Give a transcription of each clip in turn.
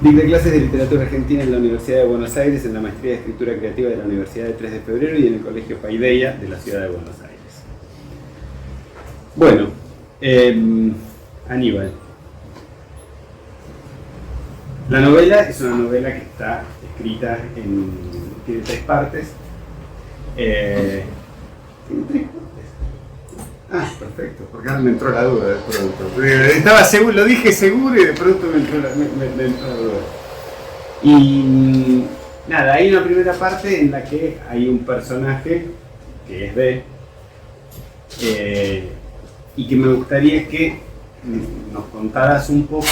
Dicta clases de literatura argentina en la Universidad de Buenos Aires, en la maestría de escritura creativa de la Universidad de 3 de Febrero y en el Colegio Paideia de la ciudad de Buenos Aires. Bueno, Aníbal. La novela es una novela que está escrita tiene 3 partes. ¿Tiene 3 partes? Ah, perfecto, porque ahora me entró la duda de pronto. Estaba seguro, lo dije seguro y de pronto me entró la duda. Y nada, hay una primera parte en la que hay un personaje que es B, y que me gustaría que nos contaras un poco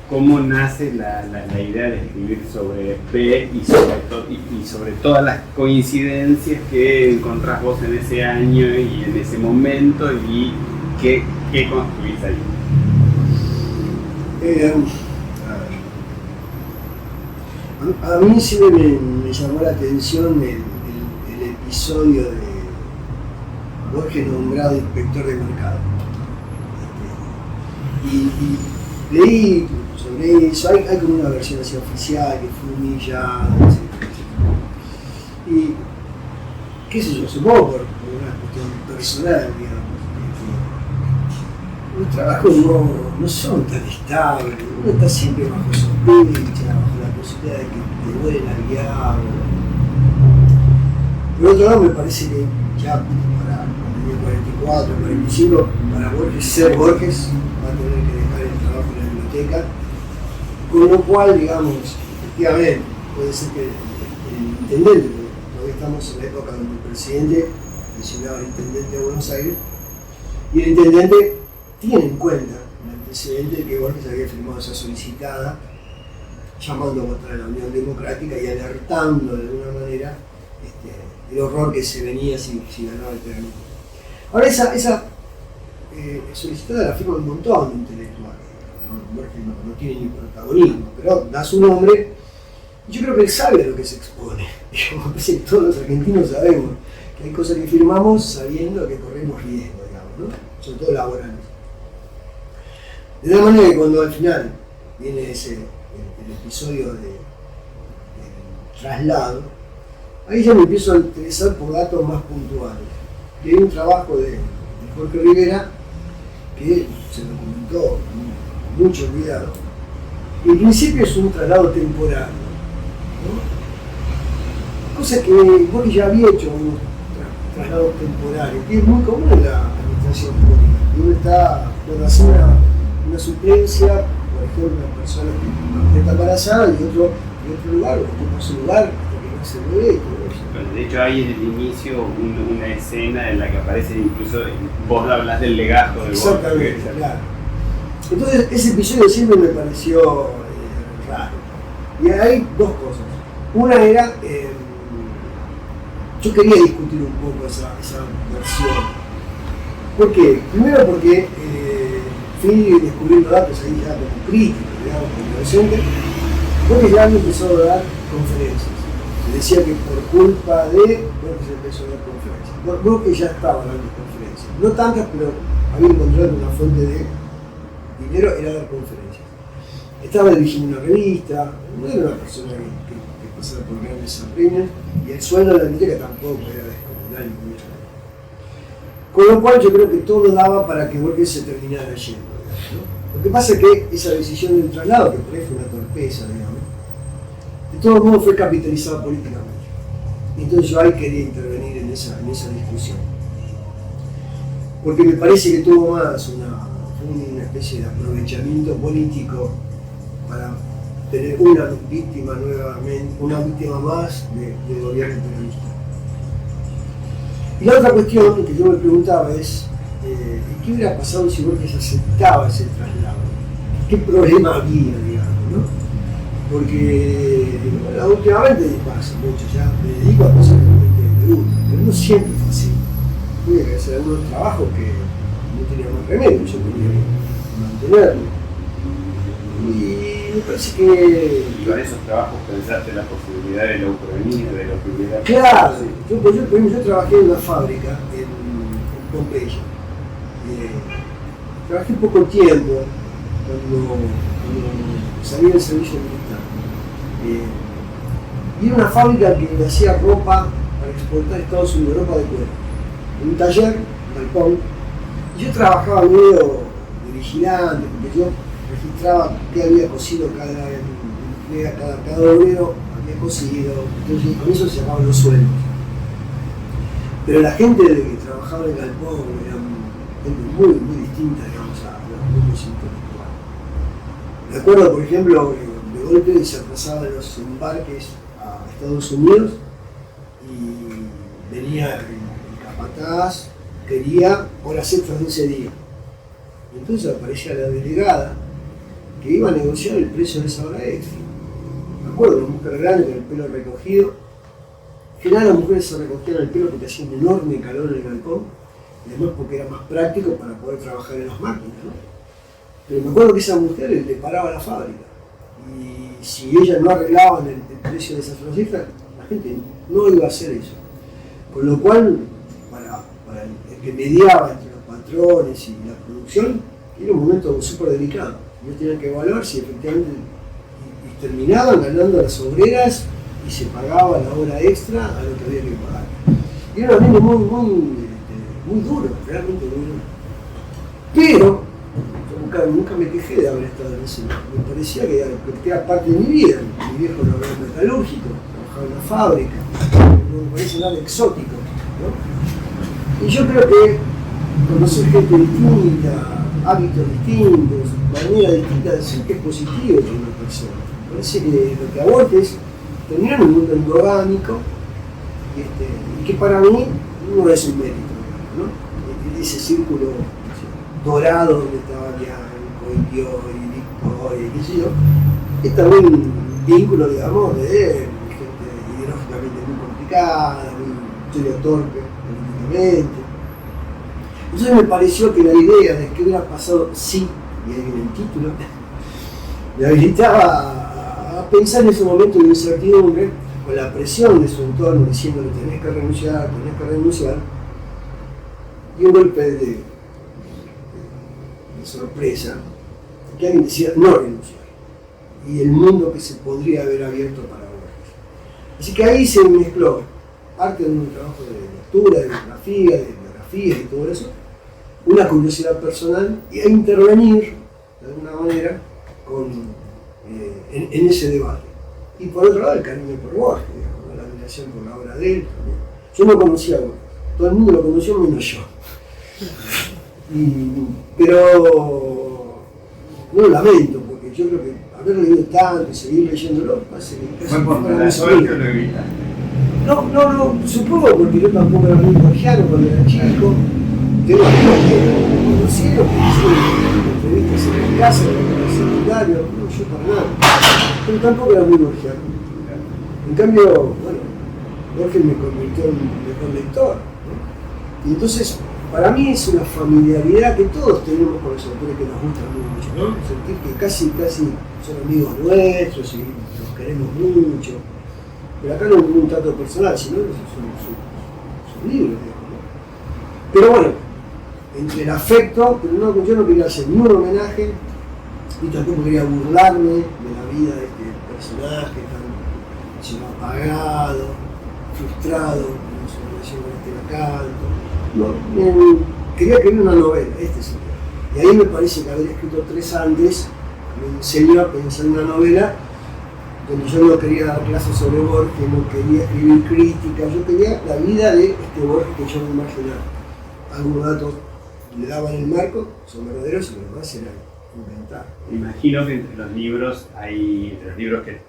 cómo nace la idea de escribir sobre B y sobre todas las coincidencias que encontrás vos en ese año y en ese momento y qué construís ahí. A mí siempre me llamó la atención el episodio de Borges nombrado inspector de mercado. Y leí sobre eso, hay como una versión así oficial que fue humillada, etc. Y qué sé yo, supongo por una cuestión personal, digamos. Los trabajos no son tan estables, uno está siempre bajo sospecha, bajo la posibilidad de que te vuelen al diablo. Por otro lado, me parece que ya para el año 44, 45, para Borges ser Borges, va a tener que dejar el trabajo en la biblioteca, con lo cual, digamos, efectivamente, puede ser que el intendente, porque estamos en la época donde el presidente designaba al intendente de Buenos Aires, y el intendente tiene en cuenta el antecedente de que Borges había firmado esa solicitada, llamando a votar a la Unión Democrática y alertando de alguna manera el horror que se venía si ganaba el peronismo. Ahora esa solicitada la firma un montón de intelectuales. Borges no tiene ni protagonismo, pero da su nombre. Yo creo que él sabe a lo que se expone. Como que todos los argentinos sabemos que hay cosas que firmamos sabiendo que corremos riesgo, digamos, ¿no? Sobre todo laborales. De la manera que cuando al final viene el episodio del traslado, ahí ya me empiezo a interesar por datos más puntuales. Y hay un trabajo de Jorge Rivera que se documentó con mucho cuidado. Y en principio es un traslado temporario, ¿no? Cosa que Borges ya había hecho unos traslados temporarios, que es muy común en la administración pública. Uno está por hacer una suplencia, por ejemplo, una persona que está embarazada y otro lugar, o ocupa su lugar hasta que no se ve y todo eso. Bueno, de hecho hay en el inicio una escena en la que aparece incluso, vos hablas del legajo del Borges. Exactamente, claro. Entonces ese episodio siempre me pareció raro. Y hay dos cosas. Una era, yo quería discutir un poco esa versión. ¿Por qué? Primero porque fui descubriendo datos ahí ya como crítico, digamos, como docente, porque ya había empezado a dar conferencias. Se decía que por culpa de Borges empezó a dar conferencias. Borges ya estaba dando conferencias. No tantas, pero había encontrado una fuente de dinero, era dar conferencias. Estaba dirigiendo una revista, no era una persona que pasaba por grandes apremios, y el sueldo de la biblioteca tampoco era descomunal ni mucho. Con lo cual yo creo que todo daba para que Borges se terminara yendo, ¿no? Lo que pasa es que esa decisión del traslado, que por ahí fue una torpeza, digamos, de todos modos fue capitalizada políticamente. Entonces yo ahí quería intervenir en esa discusión. Porque me parece que tuvo más una especie de aprovechamiento político para tener una víctima nuevamente, una víctima más del gobierno peronista. Y la otra cuestión que yo me preguntaba es, ¿qué hubiera pasado si Borges aceptaba ese traslado? ¿Qué problema había, digamos, no? Porque bueno, últimamente pasa mucho, ya me dedico a cosas que realmente me gustan, pero no siempre fue así. Tuve que hacer algunos trabajos que no tenía más remedio, yo tenía que mantenerlo. Y me parece que... Y con esos trabajos pensaste la posibilidad de la ucrania, de lo que hubiera... Claro, yo trabajé en una fábrica en Pompeya. Trabajé poco tiempo cuando salí del servicio militar. Y era una fábrica que hacía ropa para exportar a Estados Unidos, ropa de cuero. En un taller, un galpón. Y yo trabajaba medio de vigilante, porque yo registraba qué había cosido cada obrero, había cosido. Entonces con eso se llamaban los sueldos. Pero la gente que trabajaba en el galpón era gente muy distinta, digamos, a los mundos intelectuales. Me acuerdo, por ejemplo, de golpe se atrasaban los embarques a Estados Unidos y venía el capataz, quería horas extras de ese día. Y entonces aparecía la delegada que iba a negociar el precio de esa hora extra. Me acuerdo, una mujer grande con el pelo recogido. En general las mujeres se recogían el pelo porque hacía un enorme calor en el galpón, y además porque era más práctico para poder trabajar en las máquinas, ¿no? Pero me acuerdo que esa mujer le paraba la fábrica, y si ellas no arreglaban el precio de esas horas extras, la gente no iba a hacer eso. Con lo cual, para el que mediaba entre los patrones y la producción, era un momento súper delicado. Ellos tenían que evaluar si efectivamente y terminaban ganando las obreras y se pagaba la hora extra a lo que había que pagar. Y era un ambiente muy duro, realmente muy duro. Pero yo nunca me quejé de haber estado en ese lugar. Me parecía que era parte de mi vida. Mi viejo era metalúrgico, trabajaba en una fábrica, no me parece nada exótico, ¿no? Y yo creo que conocer gente distinta, hábitos distintos, manera distinta de ser, que es positivo para una persona. Me parece que lo que aborta es terminar en un mundo endogámico, y que para mí no es un mérito, ¿no? Ese círculo dorado donde estaba Bianco, Indio y Victoria, qué sé yo, es también un vínculo, digamos, de gente ideológicamente muy complicada, muy torpe políticamente. Entonces me pareció que la idea de que hubiera pasado sí, y ahí viene el título, me habilitaba a pensar en ese momento de incertidumbre, con la presión de su entorno diciéndole tenés que renunciar, y un golpe de sorpresa, que alguien decía no renunciar, y el mundo que se podría haber abierto para Borges. Así que ahí se mezcló parte de un trabajo de lectura, de biografías y todo eso, una curiosidad personal, y intervenir de alguna manera en ese debate. Y por otro lado el cariño por Borges, digamos, la admiración por la obra de él también. Yo no conocía a Borges, todo el mundo lo conoció menos yo. Pero no lo lamento, porque yo creo que haber leído tanto y seguir leyéndolo hace que casi No, supongo porque yo tampoco era muy borgiano cuando era chico. Tengo amigos que me conocieron, que hicieron entrevistas en mi casa, en el secundario, no, yo para nada. Pero tampoco era muy borgiano. En cambio, bueno, Borges me convirtió en mejor lector, ¿no? Y entonces, para mí es una familiaridad que todos tenemos con los autores que nos gustan mucho, ¿no? Sentir que casi son amigos nuestros y los queremos mucho. Pero acá no es un trato personal, sino que son libros, digamos, ¿no? Pero bueno, entre el afecto, pero no, yo no quería hacer ningún homenaje y tampoco quería burlarme de la vida de este personaje tan apagado, frustrado en su relación con este Lacanto. No, quería escribir una novela, este es el tema. Y ahí me parece que haber escrito 3 antes me enseñó a pensar en una novela donde yo no quería dar clases sobre Borges, no quería escribir críticas, yo quería la vida de este Borges que yo me imaginaba. Algunos datos le daban el marco, son verdaderos y los demás eran inventados. Me imagino que entre los libros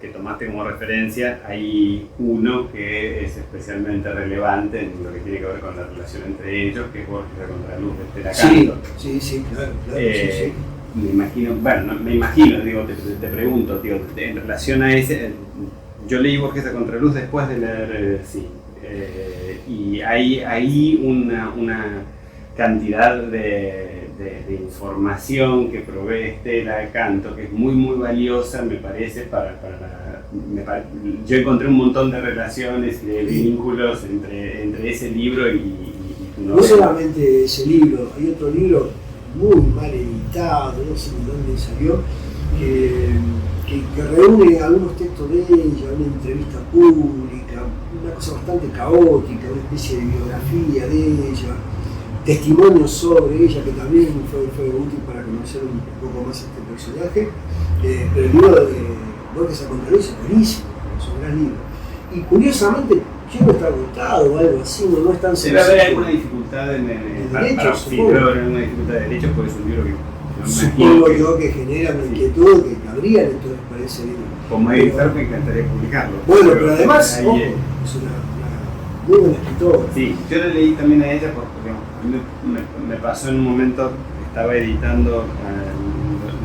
que tomaste como referencia, hay uno que es especialmente relevante en lo que tiene que ver con la relación entre ellos, que es Borges a contraluz de Lacanto. Sí, claro, sí. Me imagino, digo, te pregunto, digo, en relación a ese, yo leí Borges a contraluz después de leer y hay ahí una cantidad de información que provee Lacanto que es muy valiosa, me parece, yo encontré un montón de relaciones y de vínculos entre ese libro y tu novela. No solamente ese libro, hay otro libro muy mal editado, no sé de dónde salió, que que reúne algunos textos de ella, una entrevista pública, una cosa bastante caótica, una especie de biografía de ella, testimonios sobre ella, que también fue útil para conocer un poco más este personaje. Pero el libro de Borges a Contraluz es buenísimo, es un gran libro. Y curiosamente, yo no está agotado o algo así, no es tan sencillo. Debe haber alguna dificultad en derechos, sí, debe haber alguna dificultad de derechos, porque es un libro que supongo yo que genera una inquietud que cabría lectores para ese libro. Como Edith Ferb me encantaría publicarlo. Bueno, pero además es una muy buena escritora. Sí, yo le leí también a ella porque me pasó en un momento, estaba editando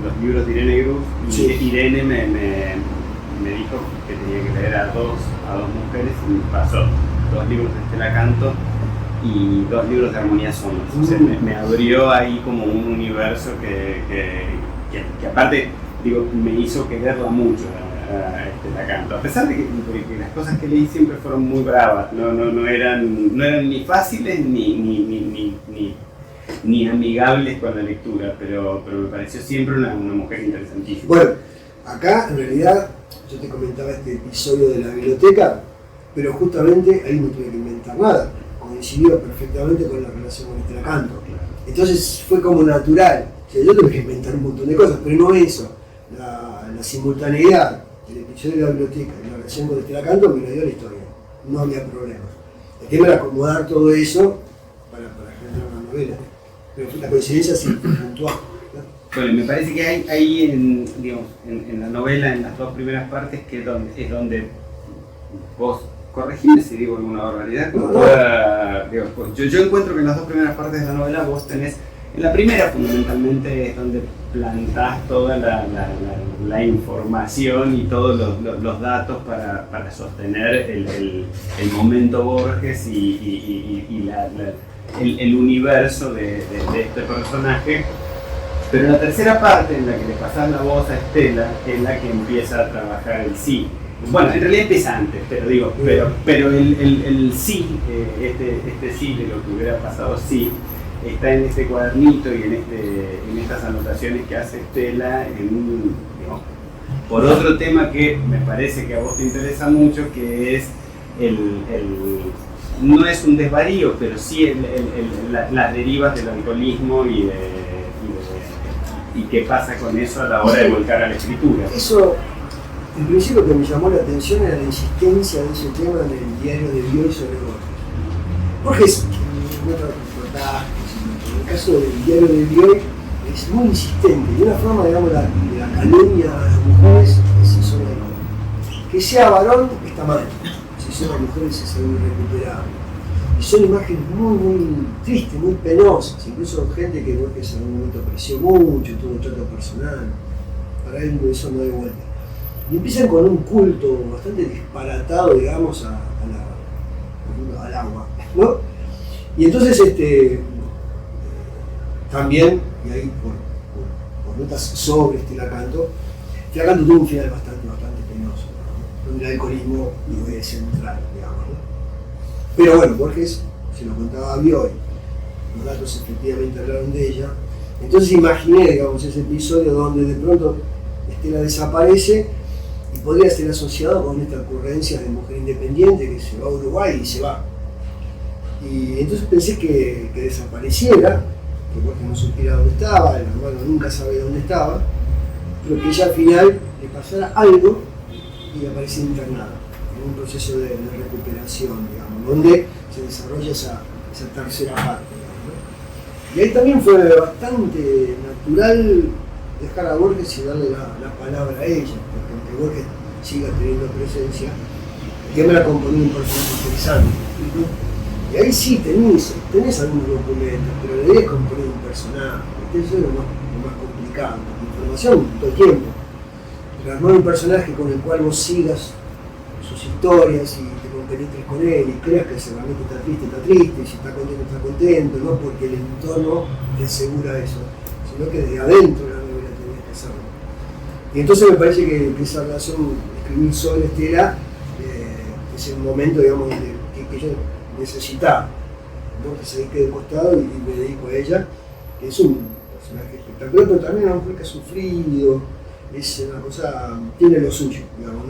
los libros de Irene Gruf y sí. Irene me dijo que tenía que leer a dos mujeres y me pasó 2 libros de Estela Canto y 2 libros de Armonía Somos. O sea, me abrió ahí como un universo que aparte, digo, me hizo quererla mucho a Estela Canto. A pesar de que las cosas que leí siempre fueron muy bravas, no eran ni fáciles ni amigables con la lectura, pero me pareció siempre una mujer interesantísima. Bueno, acá en realidad yo te comentaba este episodio de la biblioteca, pero justamente ahí no tuve que inventar nada. Coincidió perfectamente con la relación con Estela Canto. Entonces fue como natural. O sea, yo tuve que inventar un montón de cosas, pero no eso. La simultaneidad del episodio de la biblioteca y la relación con Estela Canto me dio la historia. No había problemas. El tema era acomodar todo eso para generar una novela. Pero la coincidencia sí fue puntual. Bueno, me parece que hay en la novela, en las 2 primeras partes, que es donde vos, corregime si digo alguna barbaridad, yo encuentro que en las 2 primeras partes de la novela vos tenés, en la primera fundamentalmente es donde plantás toda la información y todos los datos para sostener el momento Borges y el universo de este personaje. Pero la tercera parte, en la que le pasás la voz a Estela, es la que empieza a trabajar el sí. Bueno, en realidad empieza antes, pero el sí, este sí de lo que hubiera pasado sí, está en este cuadernito y en estas anotaciones que hace Estela por otro tema que me parece que a vos te interesa mucho, que es no es un desvarío, pero sí las derivas del alcoholismo y qué pasa con eso a la hora de volcar a la escritura. Eso, en principio, lo que me llamó la atención era la insistencia de ese tema en el diario de Bioy sobre Borges. Borges, en el caso del diario de Bioy, es muy insistente, de una forma, digamos, de la calumnia a las mujeres si son varón. Que sea varón está mal, si son mujeres es algo irrecuperable. Y son imágenes muy tristes, muy penosas, incluso gente que Borges en algún momento apreció mucho, tuvo un trato personal, para él eso no hay vuelta. Y empiezan con un culto bastante disparatado, digamos, al agua, ¿no? Y entonces también, y ahí por notas sobre Estela Canto tuvo un final bastante penoso, ¿no? Donde el alcoholismo es central, digamos, ¿no? Pero bueno, Borges se lo contaba a Bioy, los datos efectivamente hablaron de ella. Entonces imaginé, digamos, ese episodio donde de pronto Estela desaparece y podría ser asociado con esta ocurrencia de mujer independiente que se va a Uruguay y se va. Y entonces pensé que desapareciera, que Borges no supiera dónde estaba, el hermano nunca sabe dónde estaba, pero que ella al final le pasara algo y apareciera internada, en un proceso de recuperación, digamos, donde se desarrolla esa tercera parte, digamos, ¿no? Y ahí también fue bastante natural dejar a Borges y darle la palabra a ella, porque aunque Borges siga teniendo presencia, que me la componía un personaje interesante, ¿no? Y ahí sí tenés algunos documentos, pero le debes componer un personaje, eso es lo más complicado, la información todo el tiempo, pero armar un personaje con el cual vos sigas sus historias y te compenetres con él y creas que si realmente está triste, y si está contento, no porque el entorno te asegura eso, sino que desde adentro de la novela tenés que hacerlo. Y entonces me parece que esa relación, escribir sobre Estela, es el momento, digamos, que yo necesitaba. Entonces ahí quedé de costado y me dedico a ella, que es un personaje espectacular, pero también una mujer que ha sufrido, es una cosa, tiene lo suyo, digamos,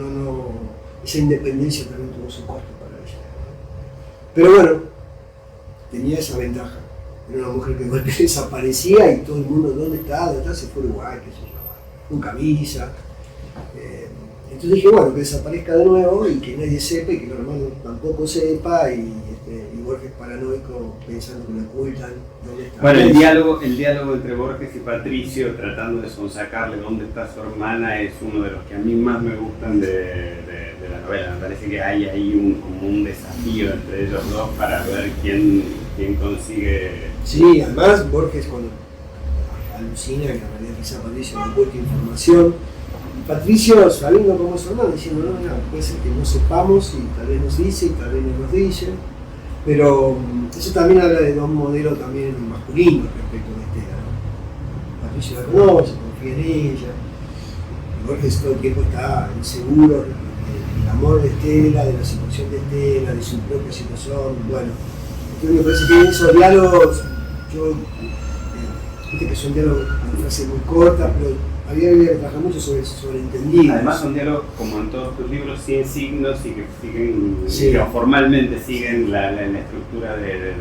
esa independencia también tuvo su costo para ella, ¿no? Pero bueno, tenía esa ventaja. Era una mujer que de golpe desaparecía y todo el mundo, ¿dónde está? ¿Dónde está? Se fue a Uruguay, qué sé yo, nunca avisa. Entonces dije, bueno, que desaparezca de nuevo y que nadie sepa y que los hermanos tampoco sepa y Borges paranoico pensando que lo ocultan, ¿dónde está? Bueno, el diálogo entre Borges y Patricio tratando de sonsacarle dónde está su hermana es uno de los que a mí más me gustan de la novela. Me parece que hay ahí como un desafío entre ellos dos para ver quién consigue... Sí, además Borges cuando alucina que en realidad quizá Patricio no oculta información, Patricio, sabiendo cómo es su hermano, diciendo, no, puede ser que no sepamos y tal vez nos dice y tal vez no nos dice, pero eso también habla de dos modelos también masculinos respecto a Estela, ¿no? Patricio la conoce, confía en ella, y Borges todo el tiempo está inseguro del amor de Estela, de la situación de Estela, de su propia situación, bueno, entonces me parece que en esos diálogos, viste que son diálogos con frases muy cortas, pero había que trabajar mucho sobre entendidos. Además son diálogos, como en todos tus libros, sin signos y que siguen, sí, que formalmente siguen la estructura de...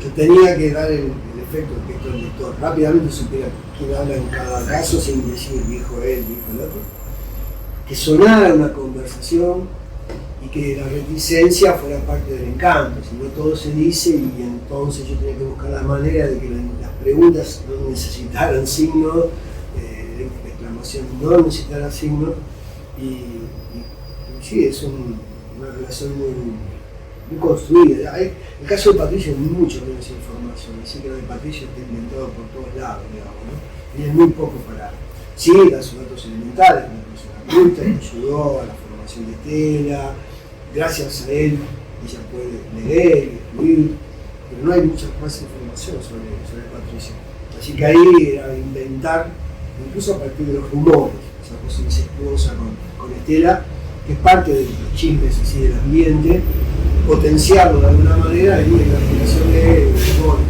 Yo tenía que dar el efecto de que el lector rápidamente supiera quién habla en cada caso sin decir dijo él, dijo el otro. Que sonara una conversación y que la reticencia fuera parte del encanto, si no todo se dice y entonces yo tenía que buscar la manera de que las preguntas no necesitaran signos, no necesitará signos y sí, es una relación muy construida. El caso de Patricio es mucho menos información, así que lo de Patricio está inventado por todos lados, digamos, ¿no? Y es muy poco para... Sí, da sus datos elementales, una persona culta que ayudó a la formación de Estela, gracias a él ella puede leer y escribir, pero no hay mucha más información sobre Patricio. Así que ahí era inventar, incluso a partir de los rumores, esa cosa incestuosa con Estela, que es parte de los chismes así del ambiente, potenciarlo de alguna manera en la imaginación de Borges.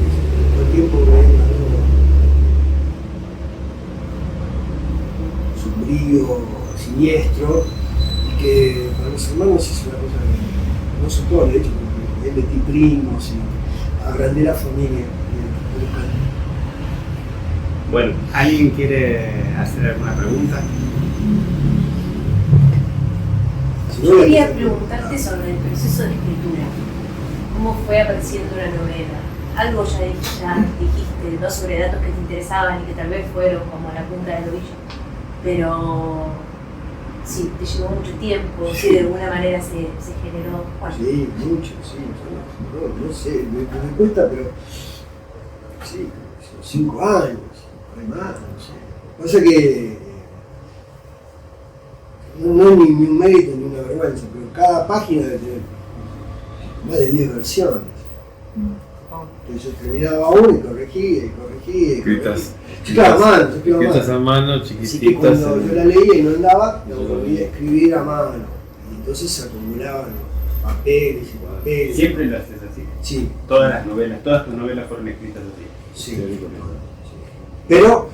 Todo el tiempo sombrío, siniestro, y que para los hermanos es una cosa que no supone, de hecho, porque él metí primos y agrandé la familia. Bueno, ¿alguien quiere hacer alguna pregunta? Yo quería preguntarte sobre el proceso de escritura. ¿Cómo fue apareciendo la novela? Algo ya dijiste, ¿no? Sobre datos que te interesaban y que tal vez fueron como la punta del ovillo. Pero sí, te llevó mucho tiempo, sí, de alguna manera se generó. ¿Cuánto? Sí, mucho, sí. No sé, me cuesta, pero sí, 5 años. Más, no sé. Pasa que no es ni un mérito ni una vergüenza, pero cada página debe tener más de 10 versiones. Entonces yo terminaba uno y corregía. Escritas. Claro, a mano, escritas a mano, chiquititas. Así que cuando yo la leía y no andaba, la volvía a escribir a mano. Y entonces se acumulaban papeles y papeles. ¿Siempre lo haces así? Sí. Todas tus novelas fueron escritas así. Sí. Pero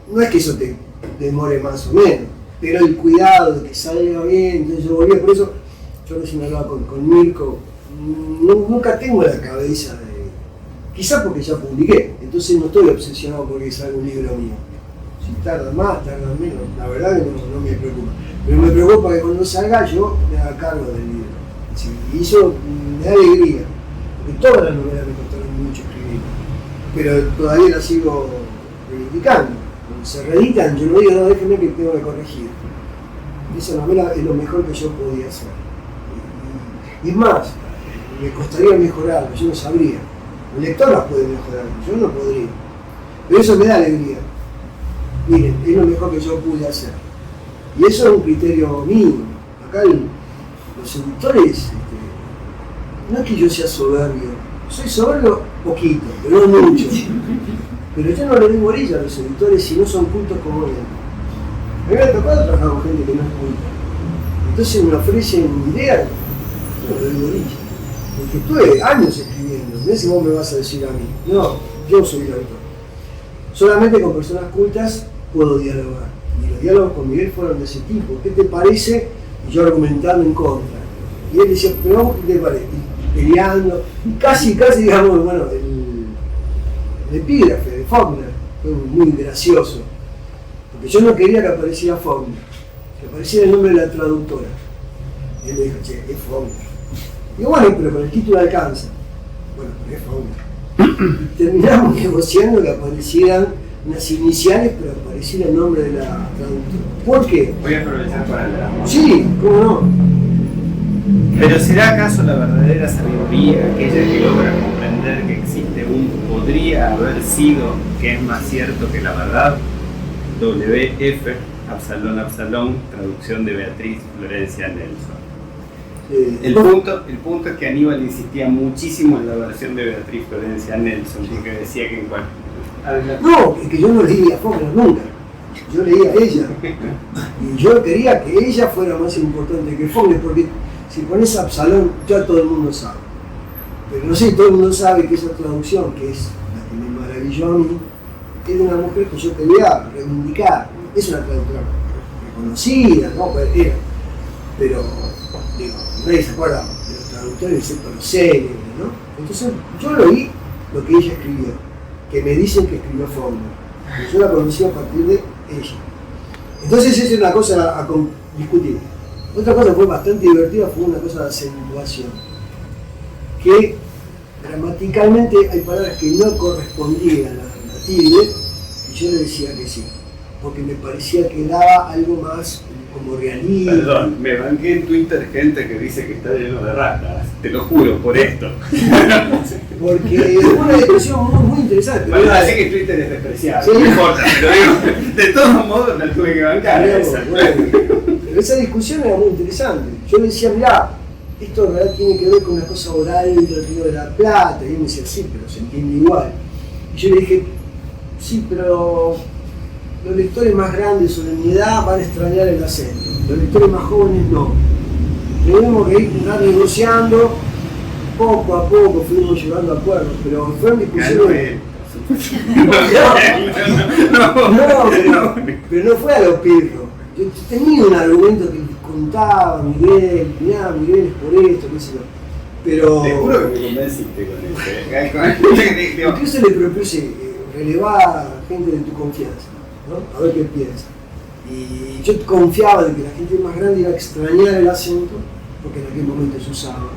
no es que eso te demore más o menos, pero el cuidado de que salga bien, entonces yo volvía, por eso yo recién hablaba con Mirko, nunca tengo la cabeza de... Quizás porque ya publiqué, entonces no estoy obsesionado porque salga un libro mío. Si tarda más, tarda menos, la verdad que no me preocupa. Pero me preocupa que cuando salga yo me haga cargo del libro. Sí, y eso me da alegría, porque todas las novelas me costaron mucho escribir, pero todavía las sigo reivindicando. Cuando se reeditan, yo no digo, no, déjenme que tengo que corregir. Esa novela es lo mejor que yo podía hacer. Y es más, me costaría mejorarlo, yo no sabría. El lector las puede mejorar, yo no podría. Pero eso me da alegría. Miren, es lo mejor que yo pude hacer. Y eso es un criterio mío. Acá los editores, no es que yo sea soberbio, soy soberbio poquito, pero no mucho. Pero yo no le doy bolilla a los editores si no son cultos como él. Me había tocado trabajar con gente que no es culta. Entonces me ofrecen ideas, yo no le doy bolilla. Porque estuve años escribiendo, no es que vos me vas a decir a mí. No, yo soy el autor. Solamente con personas cultas puedo dialogar. Y los diálogos con Miguel fueron de ese tipo. ¿Qué te parece? Y yo argumentando en contra. Y él decía, pero vos, ¿qué te parece? Y peleando. Y casi, digamos, bueno, el epígrafe de Faulkner fue muy gracioso. Porque yo no quería que apareciera Faulkner, que apareciera el nombre de la traductora. Y él me dijo, che, es Faulkner. Y bueno, pero con el título alcanza. Bueno, pero es Faulkner. Y terminamos negociando que aparecieran unas iniciales, pero apareciera el nombre de la traductora. ¿Por qué? Voy a aprovechar para leer. Sí, ¿cómo no? Pero ¿será acaso la verdadera sabiduría aquella que logra comprender que existe un podría haber sido que es más cierto que la verdad? W.F. Absalón, traducción de Beatriz Florencia Nelson. El punto es que Aníbal insistía muchísimo en la versión de Beatriz Florencia Nelson, porque decía que en cual... No, es que yo no leía a Faulkner nunca. Yo leía a ella. Y yo quería que ella fuera más importante que Faulkner, porque si pones Absalón, ya todo el mundo sabe. Pero no sé, todo el mundo sabe que esa traducción, que es la que me maravilló a mí, es de una mujer que yo quería reivindicar. Es una traductora reconocida, ¿no? Pero digo, nadie se acuerda de los traductores excepto los célebres, ¿no? Entonces yo leí lo que ella escribió, que me dicen que escribió Faulkner. Yo la conocí a partir de ella. Entonces esa es una cosa a discutir. Otra cosa que fue bastante divertida fue una cosa de acentuación. Que gramaticalmente hay palabras que no correspondían a la tilde y yo le decía que sí. Porque me parecía que daba algo más como realismo. Perdón, me banqué en Twitter gente que dice que está lleno de ratas, te lo juro, por esto. Porque fue una discusión muy interesante. Bueno, así que Twitter es despreciable, sí. No importa, pero digo, de todos modos la tuve que bancar. Pero esa discusión era muy interesante. Yo le decía, mirá, esto en realidad tiene que ver con una cosa oral del Río de la Plata. Y él me decía, sí, pero se entiende igual. Y yo le dije, sí, pero los lectores más grandes o de mi edad van a extrañar el acento. Los lectores más jóvenes no. Tenemos que ir negociando, poco a poco fuimos llegando a acuerdos, pero fueron discusiones. Pero no fue a lo pirro. Yo tenía un argumento que les contaba Miguel, mirá, Miguel es por esto, qué sé yo. Pero. Te juro que me convenciste con eso. Incluso le propuse relevar a gente de tu confianza, ¿no? A ver qué piensa. Y yo confiaba de que la gente más grande iba a extrañar el acento, porque en aquel momento se usaba,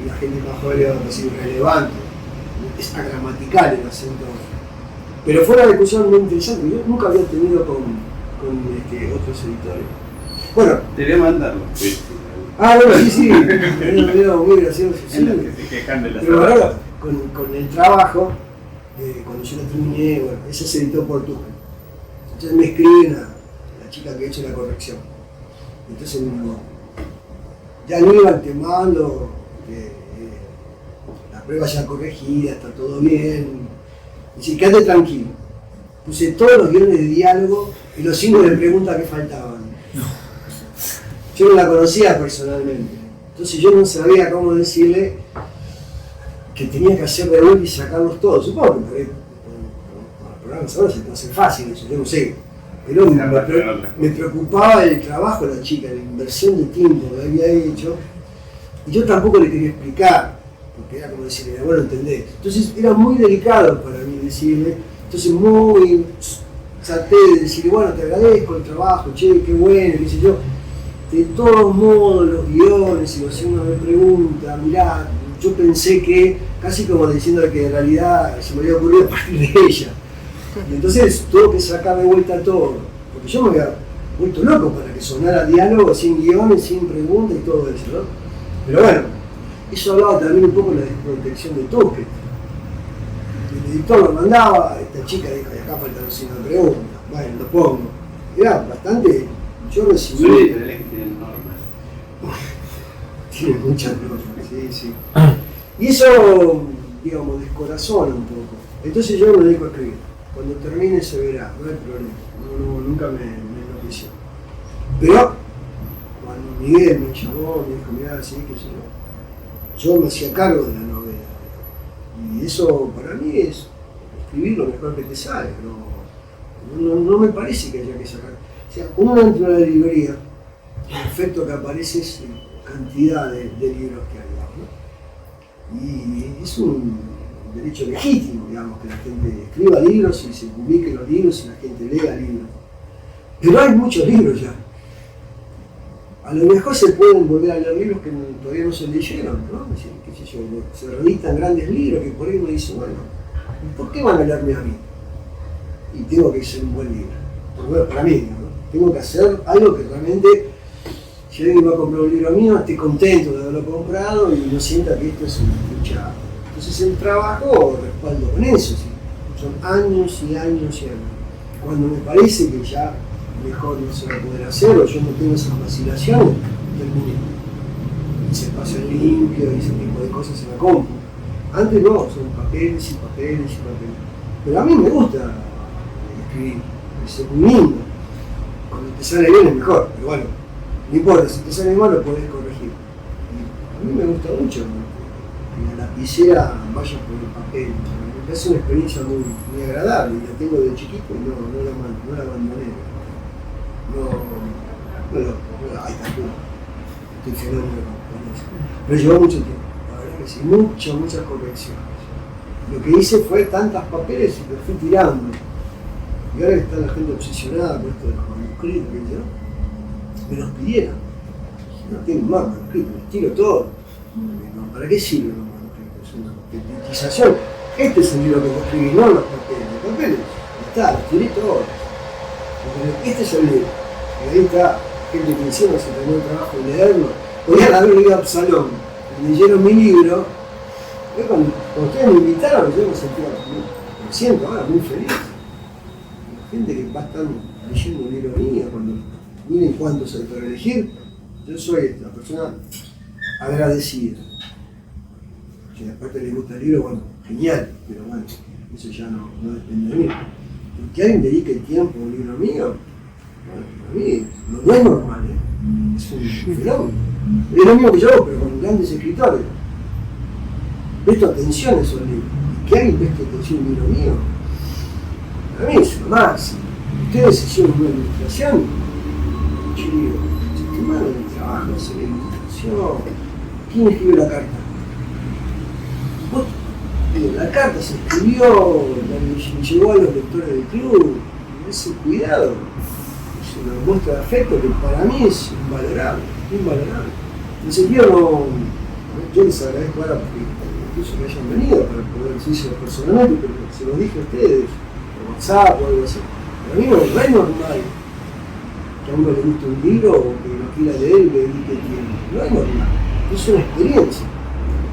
y la gente más joven iba a decir irrelevante. Es agramatical el acento. Pero fue una discusión muy interesante, yo nunca había tenido con otros editores. Bueno. Te voy a mandarlo. Sí. Bueno, sí. Era un video muy gracioso. Sí. En los que se quejan de las pero ahora, con el trabajo, cuando yo lo terminé, bueno, ese se editó por Tuchel. Entonces me escribe la chica que ha hecho la corrección. Entonces me dijo, ya Aníbal, te mando, la prueba ya corregida, está todo bien. Dice, quédate tranquilo. Puse todos los guiones de diálogo y los signos de pregunta que faltaban. Yo no la conocía personalmente. Entonces yo no sabía cómo decirle que tenía que hacer de vuelta y sacarlos todos. Supongo que con los programas ahora se puede hacer fácil eso, yo no sé. Pero me preocupaba el trabajo de la chica, la inversión de tiempo que había hecho. Y yo tampoco le quería explicar, porque era como decirle, bueno, entendés. Entonces era muy delicado para mí decirle. Entonces traté de decirle, bueno, te agradezco el trabajo, che, qué bueno, qué sé yo. De todos modos, los guiones, si uno me pregunta, mirá, yo pensé que, casi como diciendo que en realidad se me había ocurrido a partir de ella. Y entonces tuve que sacar de vuelta todo, porque yo me había vuelto loco para que sonara diálogo, sin guiones, sin preguntas y todo eso, ¿no? Pero bueno, eso hablaba también un poco de la desprotección de Tuchel. El editor lo mandaba, esta chica dijo, y acá falta un signo de pregunta, bueno, lo pongo. Era bastante, yo recibí... Sí, pero es que tienen normas. Tiene muchas normas, sí. Y eso, digamos, descorazona un poco. Entonces yo me dedico a escribir. Cuando termine se verá, no hay problema. Nunca me enloqueció. Pero, cuando Miguel me llamó, me dijo, mirá, sí, que yo me hacía cargo de la novela. Y eso para mí es escribir lo mejor que te sale. No me parece que haya que sacar. O sea, uno entra a la librería, el efecto que aparece es cantidad de libros que hay, ¿no? Y es un derecho legítimo, digamos, que la gente escriba libros y se publiquen los libros y la gente lea libros. Pero hay muchos libros ya. A lo mejor se pueden volver a leer libros que todavía no se leyeron, ¿no? Es decir, qué sé yo, se reeditan grandes libros que por ahí uno dice, bueno, ¿por qué van a leerme a mí? Y tengo que ser un buen libro. Bueno, para mí, ¿no? Tengo que hacer algo que realmente, si alguien va a comprar un libro mío, esté contento de haberlo comprado y no sienta que esto es una lucha. Entonces el trabajo respaldo con eso, ¿sí? Son años y años y años. Cuando me parece que ya mejor no se va a poder hacer o yo no tengo esas vacilaciones, terminé. Y se pasa limpio y ese tipo de cosas en la compu. Antes no, son papeles y papeles y papeles. Pero a mí me gusta escribir, es muy lindo. Cuando te sale bien es mejor, pero bueno, no importa, si te sale mal lo podés corregir. Y a mí me gusta mucho que la lapicera vaya por el papel. Me parece una experiencia muy agradable y la tengo de chiquito y no la abandoné. Ay, tampoco. Estoy fenómeno con eso. Pero llevó mucho tiempo, la verdad que sí, muchas correcciones. Lo que hice fue tantas papeles y los fui tirando. Y ahora que está la gente obsesionada con esto de los manuscritos, me los pidieron. No tengo más manuscritos, los tiro todos. No, ¿para qué sirven los manuscritos? Es una estetización. Este es el libro que escribí, no los papeles. Los papeles, está, los tiré todos. Este es el libro. Y ahí está, gente que encima se tomó el trabajo de leerlo. Podían haber leído a Absalón, y leyeron mi libro. Cuando ustedes me invitaron, yo me siento ahora muy feliz. La gente que va a estar leyendo un libro mío, miren cuántos hay para elegir, yo soy la persona agradecida. Si aparte les gusta el libro, bueno, genial, pero bueno, eso ya no depende de mí. Que alguien dedique tiempo a un libro mío, bueno, para mí no es normal, es un fenómeno. Es lo mismo que yo hago, pero con grandes escritores. Presto atención a esos libros. Y que alguien preste atención a un libro mío, para mí es lo máximo. Ustedes hicieron una ilustración, yo digo, si tomaron el trabajo, hacer la ilustración, ¿quién escribió la carta? ¿Vos? La carta se escribió, llegó a los lectores del club, ese cuidado es una muestra de afecto que para mí es invalorable. En sentido yo les agradezco ahora porque incluso que hayan venido para poder decirse personalmente, pero se los dije a ustedes, por WhatsApp o algo así. Para mí no es normal que a uno le guste un libro o que no quiera leer y le dedique tiempo. No es normal, es una experiencia.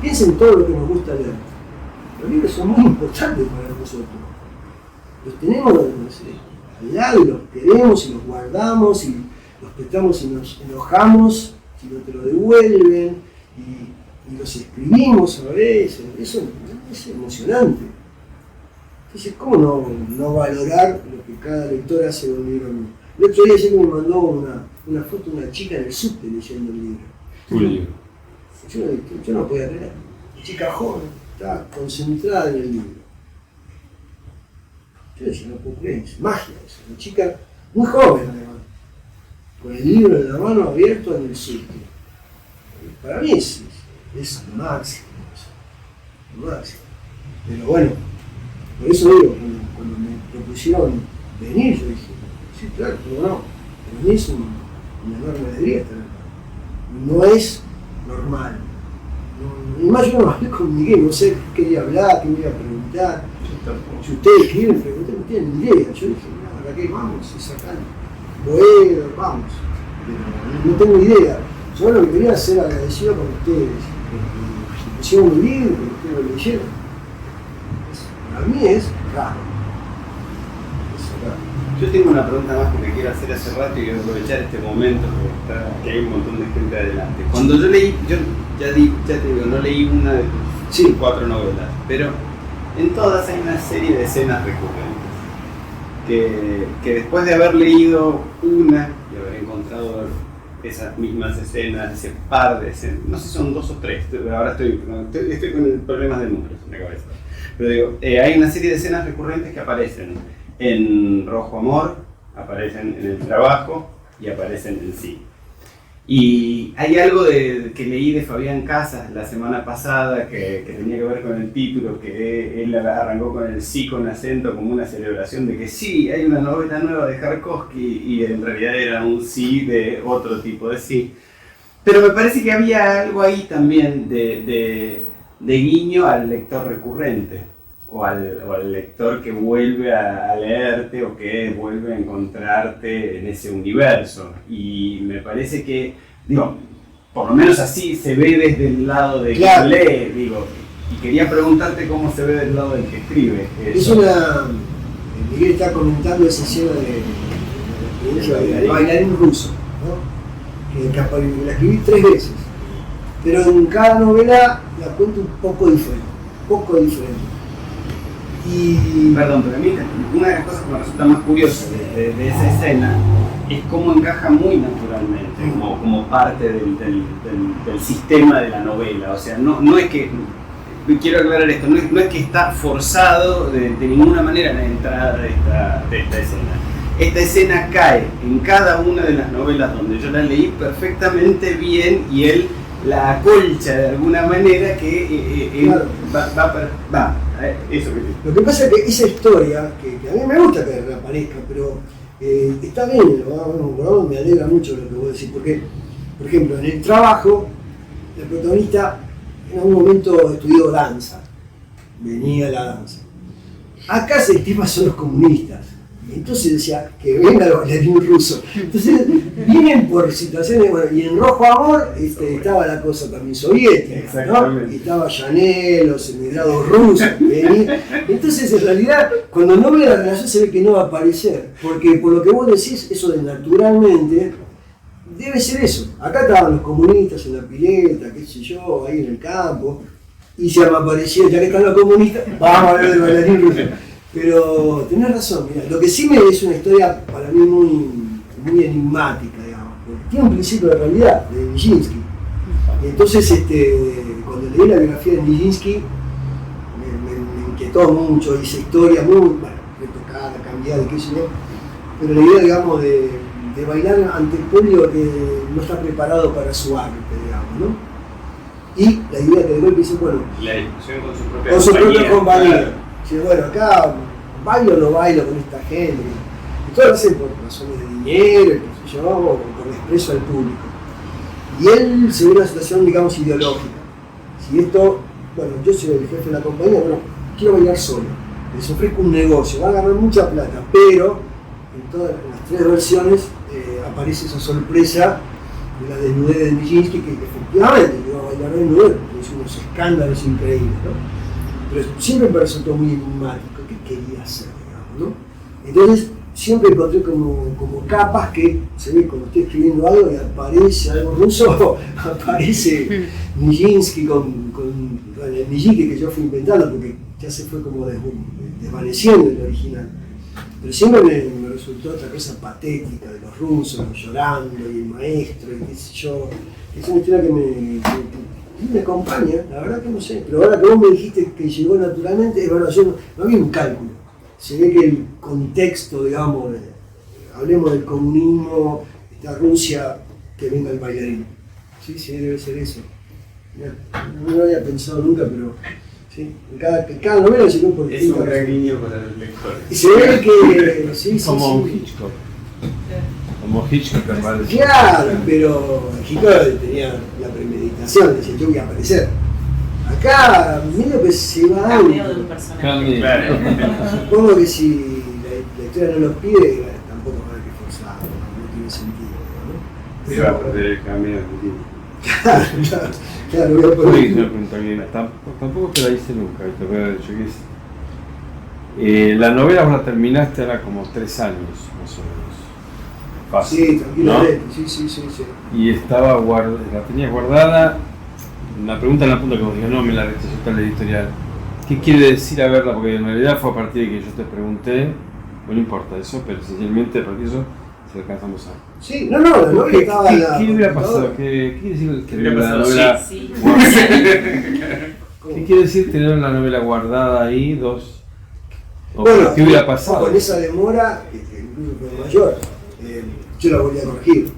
Piensen en todo lo que nos gusta leer. Los libros son muy importantes para nosotros. Los tenemos al lado y los queremos y los guardamos y los prestamos y nos enojamos si no te lo devuelven y los escribimos a veces. Eso es emocionante. Entonces, ¿cómo no valorar lo que cada lector hace de un libro mío? El otro día me mandó una foto de una chica en el subte leyendo el libro. Un libro. Yo no podía creer. Chica joven, estaba concentrada en el libro. Yo decía, no puedo creer, es magia eso. Una chica muy joven además, con el libro en la mano abierto en el subte. Para mí es lo máximo. Lo máximo. Pero bueno, por eso digo, cuando me propusieron venir, yo dije, sí, claro, pero no. Para mí es una enorme alegría estar acá. No es normal. Y más yo no hablé con Miguel, no sé qué quería hablar, qué me iba a preguntar. Si ustedes quieren preguntar, no tienen ni idea. Yo dije, no, ¿para qué vamos? Es acá. Bueno, vamos. Pero no tengo idea. Yo lo que quería es ser agradecido con ustedes. Que pusieron un libro, que ustedes lo leyeron. Para mí es raro. Yo tengo una pregunta más que me quiero hacer hace rato y voy a aprovechar este momento que hay un montón de gente adelante. Cuando yo leí, yo ya te digo, no leí una de tus 4 novelas, pero en todas hay una serie de escenas recurrentes. Que después de haber leído una y haber encontrado esas mismas escenas, ese par de escenas, no sé si son 2 o 3, ahora estoy con problemas de números en la cabeza. Pero digo, hay una serie de escenas recurrentes que aparecen en Rojo Amor, aparecen en el trabajo y aparecen en sí. Y hay algo que leí de Fabián Casas la semana pasada que tenía que ver con el título, que él arrancó con el sí con acento como una celebración de que sí, hay una novela nueva de Tarkovsky y en realidad era un sí de otro tipo de sí. Pero me parece que había algo ahí también de guiño al lector recurrente o al lector que vuelve a leerte o que vuelve a encontrarte en ese universo. Y me parece que, digo, por lo menos así se ve desde el lado de claro. quien lee, digo, y quería preguntarte cómo se ve del lado del que escribe. Es una... Miguel está comentando esa escena de bailarín ruso, ¿no? Que la escribí 3 veces, pero en cada novela la cuento un poco diferente. Y... Perdón, pero a mí una de las cosas que me resulta más curiosa de esa escena es cómo encaja muy naturalmente, como parte del sistema de la novela. O sea, no es que, quiero aclarar esto, no es que está forzado de ninguna manera la entrada de esta escena. Esta escena cae en cada una de las novelas donde yo la leí perfectamente bien y él la acolcha de alguna manera que claro. va. Eso que Lo que pasa es que esa historia, que a mí me gusta que reaparezca, pero está bien, ¿no? Me alegra mucho lo que vos decís, porque, por ejemplo, en el trabajo, el protagonista en algún momento estudió danza, venía la danza. Acá el tema son los comunistas. Entonces decía, que venga el bailarín ruso. Entonces vienen por situaciones, bueno, y en Rojo Amor estaba la cosa también soviética, ¿no? Y estaba Chanel, los emigrados rusos. Entonces en realidad, cuando no ve la relación se ve que no va a aparecer, porque por lo que vos decís, eso de naturalmente, debe ser eso. Acá estaban los comunistas en la pileta, qué sé yo, ahí en el campo, y se me aparecía, ya que están los comunistas, vamos a ver el bailarín ruso. Pero tenés razón, mira, lo que sí me es una historia para mí muy enigmática, digamos, porque tiene un principio de realidad, de Nijinsky. Entonces, cuando leí la biografía de Nijinsky, me inquietó mucho, esa historia muy, bueno, retocada, cambiada, qué sé yo, pero la idea, digamos, de bailar ante el público que no está preparado para su arte, digamos, ¿no? Y la idea que de golpe dice, bueno, la discusión con su propia compañía. Claro. Sí, bueno, acá bailo o no bailo con esta gente. Y todo lo hacen por razones de dinero, qué sé yo, o por desprecio al público. Y él se ve en una situación, digamos, ideológica. Si esto, bueno, yo soy el jefe de la compañía, bueno, quiero bailar solo. Les ofrezco un negocio, va a ganar mucha plata, pero en todas las 3 versiones aparece esa sorpresa de la desnudez de Nijinsky, que efectivamente iba a bailar desnudo, hizo unos escándalos increíbles, ¿no? Pero siempre me resultó muy enigmático qué quería hacer, digamos, ¿no? Entonces siempre encontré como capas que se ve cuando estoy escribiendo algo y aparece algo ruso, aparece Nijinsky con el Nijinsky que yo fui inventando, porque ya se fue como desvaneciendo el original. Pero siempre me resultó otra cosa patética de los rusos llorando y el maestro y qué sé yo. Es una historia que me acompaña, la verdad que no sé, pero ahora que vos me dijiste que llegó naturalmente, es verdad, yo no había un cálculo. Se ve que el contexto, digamos, hablemos del comunismo, esta Rusia, que venga el bailarín. Sí, debe ser eso. Mirá, no lo había pensado nunca, pero sí, cada novela llegó por es un gran guiño para los lectores. Y se ve que sí, como un Hitchcock. Como Hitchcock, me parece. Claro, pero Hitchcock tenía la premeditación, decía yo voy a aparecer. Acá medio que se va dando. Cameo de un personaje. Claro. Supongo que si la historia no lo pide, tampoco va a haber que forzar, no tiene sentido, ¿no? Se va a perder el camino. Claro, voy a Uy, poner. una pregunta bien. Tampoco te la hice nunca, te voy a decir que es. La novela vos la terminaste ahora como 3 años, más o menos. Fácil, Sí, tranquilamente, ¿no? sí. Y estaba la tenías guardada. La pregunta en la punta que vos digas, no me la rechazó tal editorial. ¿Qué quiere decir a verla? Porque en realidad fue a partir de que yo te pregunté, no importa eso, pero esencialmente a partir de eso se alcanzamos a. Sí, no, la novela estaba en la. ¿Qué hubiera pasado? ¿Qué quiere decir tener la novela? Sí. ¿Qué quiere decir tener la novela guardada ahí? ¿O Bueno, qué hubiera pasado? con esa demora, incluso fue mayor, yo la volví a corregir.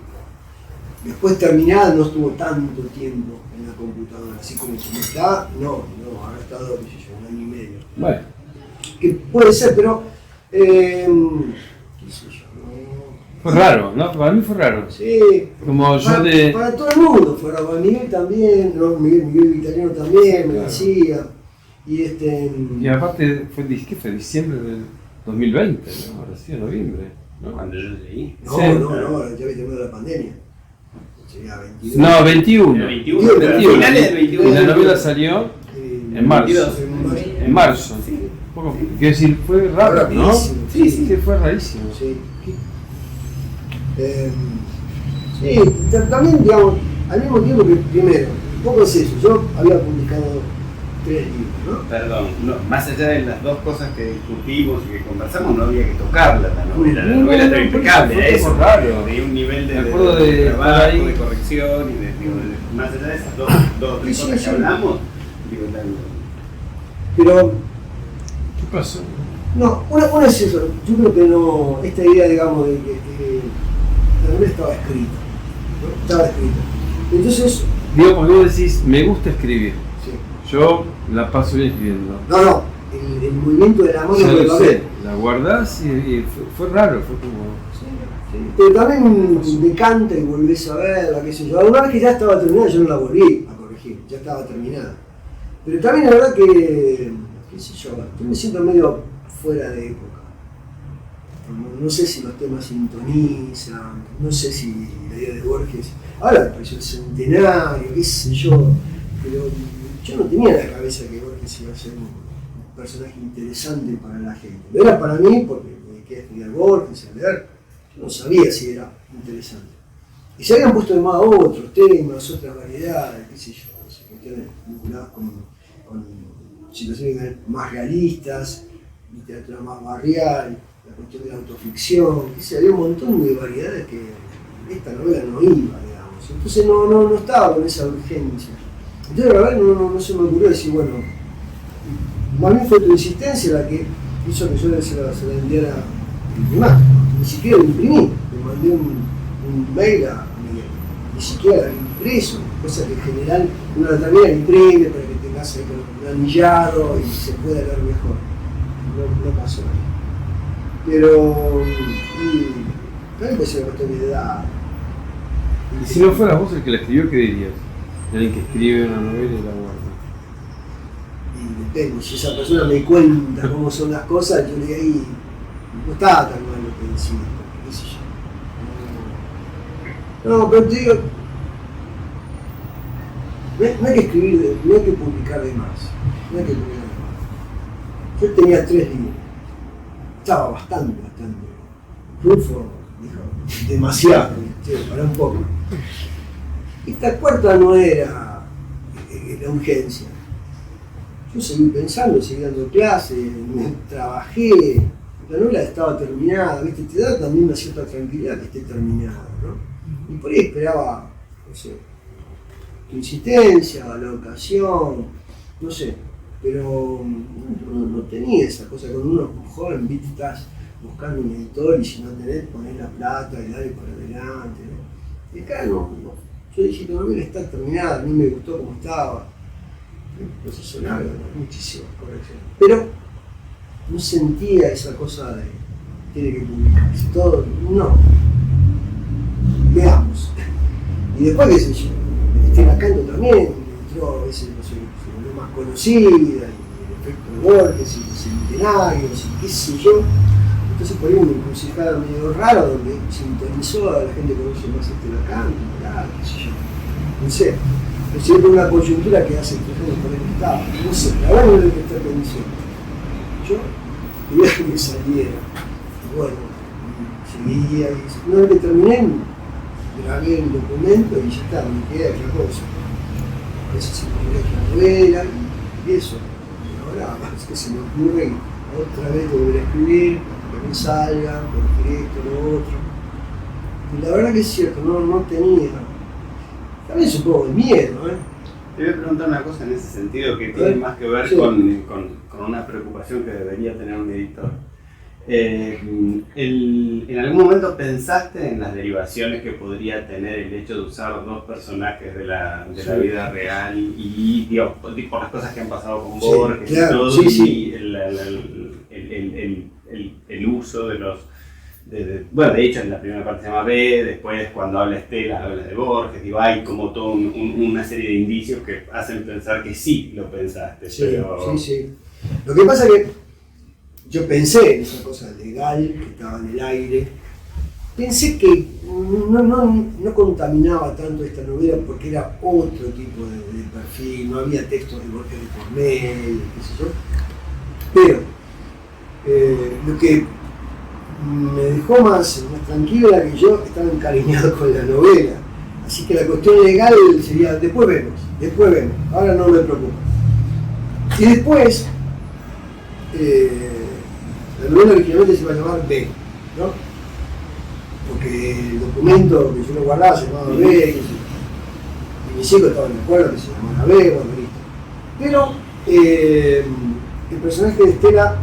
Después terminada no estuvo tanto tiempo en la computadora, así como está, no, habrá estado, qué sé yo, 1 año y medio. Bueno. Que puede ser, pero, qué sé yo, no. Fue raro, ¿no? Para mí fue raro. Sí, Como yo de... para todo el mundo fue raro, para Miguel también, no, Miguel Italiano también, me Claro. decía, y Y aparte, ¿qué fue? Diciembre del 2020, ¿no? Ahora sí, en noviembre, ¿no? Cuando yo leí. No, Sí. no, ya había terminado la pandemia. Sería 22. No, 21. El 21. Finales del 21. Y la novela salió en marzo. 22. En marzo. Sí. Quiero decir, fue raro, ¿no? Rapidísimo. Sí, fue rarísimo. Sí. Sí, también, digamos, al mismo tiempo que, primero, un poco es eso, yo había publicado 3 libros, ¿no? Perdón, más allá de las dos cosas que discutimos y que conversamos, no había que tocarla la novela. La No, novela no, está no, impecable, fue a eso. como raro. De un nivel Me acuerdo de trabajo, ahí. de corrección y más allá de esas dos o tres Sí, cosas sí. que hablamos, digo, Pero, ¿Qué pasó? no, una es eso, yo creo que no, esta idea, digamos, de que la novela estaba escrita, ¿no? Estaba escrita. Entonces, Digo, porque vos decís, me gusta escribir. sí. Yo la paso bien escribiendo. No, el movimiento de la mano Ya del lo papel. sé, la guardás y fue raro, fue como... Sí, pero también decanta y volvés a verla, qué sé yo. Una vez que ya estaba terminada, yo no la volví a corregir, ya estaba terminada. Pero también la verdad que, qué sé yo, me siento medio fuera de época. No sé si los temas sintonizan, no sé si la idea de Borges. Ahora me pareció el centenario, qué sé yo, pero yo no tenía en la cabeza que Borges iba a ser un personaje interesante para la gente. Lo era para mí porque me dediqué a estudiar Borges, a leer. Yo no sabía si era interesante. Y se habían puesto de moda otros temas, otras variedades, qué sé yo, no sé, cuestiones vinculadas con situaciones más realistas, literatura más barrial, la cuestión de la autoficción, qué sé, había un montón de variedades que esta novela no iba, digamos. Entonces no estaba con esa urgencia. Entonces la verdad no se me ocurrió decir, bueno, más bien fue tu insistencia la que hizo que yo se la enviara imprimir. Ni siquiera lo imprimí, le mandé un mail a Miguel, ni siquiera lo impreso, cosa que en general uno la termina y imprime para que tengas ahí con un anillado y se pueda leer mejor. No pasó ahí. Pero también puede ser una cuestión de edad. Y si no fueras vos el que la escribió, ¿qué dirías? De alguien que escribe una novela y la guarda. Y depende, si esa persona me cuenta cómo son las cosas, yo le ahí no estaba tan mal lo que decía, qué sé yo. No, pero te digo, no hay que escribir, no hay que publicar de más. No hay que publicar de más. Yo tenía 3 libros. Estaba bastante. Rufo dijo, demasiado, para un poco. Esta cuarta no era la urgencia. Yo seguí pensando, seguí dando clases, trabajé, la novela estaba terminada, ¿viste? Te da también una cierta tranquilidad que esté terminada, ¿no? Y por ahí esperaba, no sé, tu insistencia, la ocasión, no sé, pero no tenía esa cosa. Cuando uno es un joven, ¿viste? Estás buscando un editor y si no tenés, ponés la plata y dale para adelante, ¿no? Y acá no. Yo dije, la novela está terminada, a mí me gustó como estaba. Proceso largo, muchísimas correcciones. Pero no sentía esa cosa de tiene que publicarse. Todo, no. Veamos. Y después, qué sé yo, Estela Canto también entró, a veces, no sé, se volvió más conocida, y el efecto de Borges, y los centenarios, y qué sé yo. Entonces por ahí una encrucijada medio rara donde sintonizó a la gente que conoce más Estela Canto, qué sé yo. No sé. Pero siempre una coyuntura que hace que gente por ahí no estaba. No sé, la verdad no es lo que está pensando. Yo quería que me saliera. Y bueno, seguía y una vez que terminé, grabé el documento y ya está, me quedé otra cosa. A veces se me ocurre otra novela y eso. Y ahora es que se me ocurre otra vez volver a escribir, que me salga, corregir esto, lo otro. Y la verdad que es cierto, no tenía. También supongo de miedo, ¿eh? Te voy a preguntar una cosa en ese sentido que tiene más que ver Sí. con una preocupación que debería tener un editor. ¿En algún momento pensaste en las derivaciones que podría tener el hecho de usar dos personajes de la vida real y digo, por las cosas que han pasado con Borges y todo, y el uso de los... bueno, de hecho en la primera parte se llama B, después cuando habla Estela habla de Borges, digo, hay como toda una serie de indicios que hacen pensar que sí lo pensaste. Sí, pero... sí. Lo que pasa es que yo pensé en esa cosa legal que estaba en el aire, pensé que no contaminaba tanto esta novela porque era otro tipo de perfil, no había textos de Borges de por medio, qué sé yo, pero lo que me dejó más tranquilo era que yo estaba encariñado con la novela, así que la cuestión legal sería después vemos, ahora no me preocupa. Y después la novela originalmente se iba a llamar B, ¿no? Porque el documento que yo lo guardaba se llamaba B, y mis hijos estaban de acuerdo que se llamara B, bueno, listo. Pero el personaje de Estela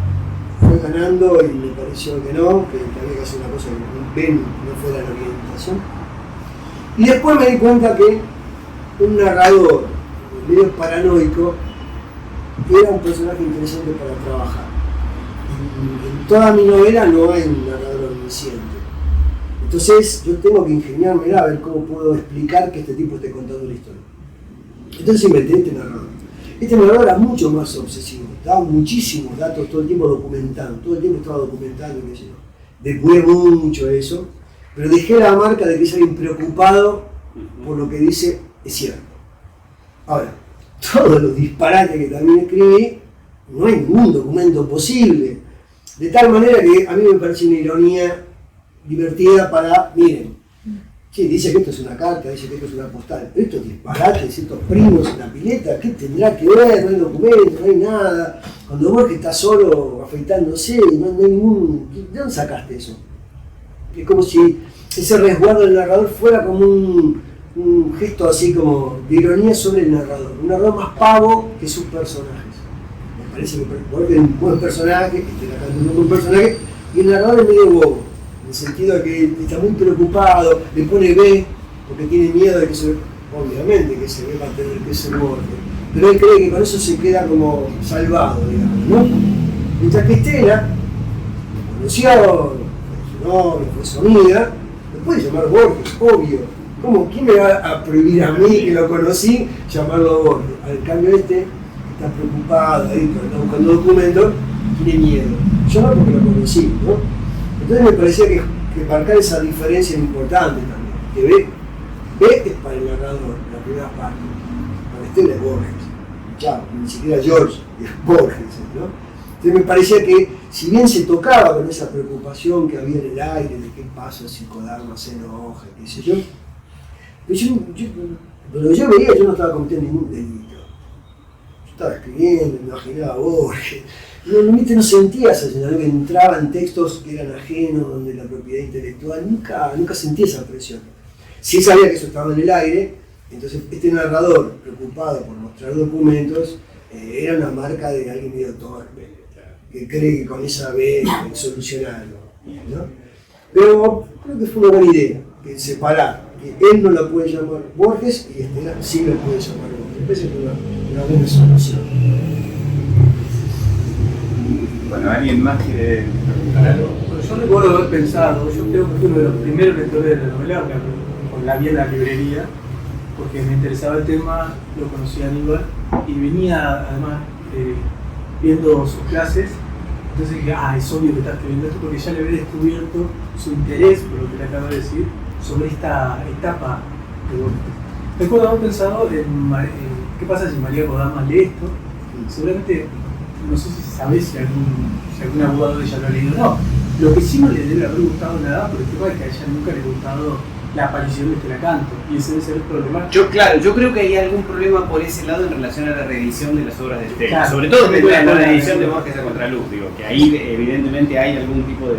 fue ganando y me pareció que no, que había que hacer una cosa que B no fuera la orientación. Y después me di cuenta que un narrador medio paranoico era un personaje interesante para trabajar. En toda mi novela no hay un narrador omnisciente. Entonces yo tengo que ingeniármela a ver cómo puedo explicar que este tipo esté contando una historia. Entonces inventé este narrador. Este narrador era mucho más obsesivo, daba muchísimos datos todo el tiempo documentando, todo el tiempo estaba documentando, qué sé yo. Depuré mucho eso, pero dejé la marca de que es alguien preocupado por lo que dice es cierto. Ahora, todos los disparates que también escribí, no hay ningún documento posible. De tal manera que a mí me parece una ironía divertida para, miren, sí, dice que esto es una carta, dice que esto es una postal, pero estos disparates, estos primos en la pileta, ¿qué tendrá que ver? No hay documento, no hay nada. Cuando Borges está solo afeitándose, no hay ningún... ¿De dónde sacaste eso? Es como si ese resguardo del narrador fuera como un gesto así como de ironía sobre el narrador. Un narrador más pavo que sus personajes. Me parece que Borges es un buen personaje, que está cantando un buen personaje, y el narrador es medio bobo. En el sentido de que está muy preocupado, le pone B porque tiene miedo de que se... Obviamente que se ve va a tener que ser Borges, pero él cree que con eso se queda como salvado, digamos, ¿no? Mientras que Estela lo conoció, fue su novia, fue su amiga, lo puede llamar Borges, obvio. ¿Cómo? ¿Quién me va a prohibir a mí, que lo conocí, llamarlo Borges? Al cambio está preocupado ahí, está buscando documentos, tiene miedo. Yo no, porque lo conocí, ¿no? Entonces me parecía que marcar esa diferencia era importante también. Que B es para el narrador, la primera parte. Para Estela es Borges. Chao, ni siquiera George, es Borges, ¿no? Entonces me parecía que, si bien se tocaba con esa preocupación que había en el aire de qué pasa si Kodama se enoja, qué sé yo, pero yo veía, yo no estaba cometiendo ningún delito. Yo estaba escribiendo, me imaginaba a Borges. No sentía esa sensación que entraba en textos que eran ajenos, donde la propiedad intelectual, nunca sentí esa presión. Sí sabía que eso estaba en el aire, entonces este narrador, preocupado por mostrar documentos, era una marca de alguien medio torpe, que cree que con esa B soluciona algo, ¿no? Pero creo que fue una buena idea, que separar, que él no la puede llamar Borges y Estela sí la puede llamar Borges. Me parece que fue una buena solución. Bueno, ¿alguien más quiere preguntar algo? Bueno, yo recuerdo haber pensado, yo creo que fui uno de los primeros lectores de la novela, con la vi en la librería, porque me interesaba el tema, lo conocía a Aníbal, y venía además viendo sus clases, entonces dije, es obvio que estás escribiendo esto, porque ya le había descubierto su interés, por lo que le acabo de decir, sobre esta etapa de Borges. Recuerdo haber pensado en qué pasa si María Kodama lee esto, seguramente, no sé si sabés si algún abogado de ella lo ha leído o no. Lo que sí no le debe haber gustado nada, por el tema es que a ella nunca le ha gustado la aparición de Estela Canto, y ese debe ser el problema. Yo creo que hay algún problema por ese lado en relación a la reedición de las obras de Estela, claro, sobre todo en la reedición de Borges a Contraluz, digo, que ahí evidentemente hay algún tipo de...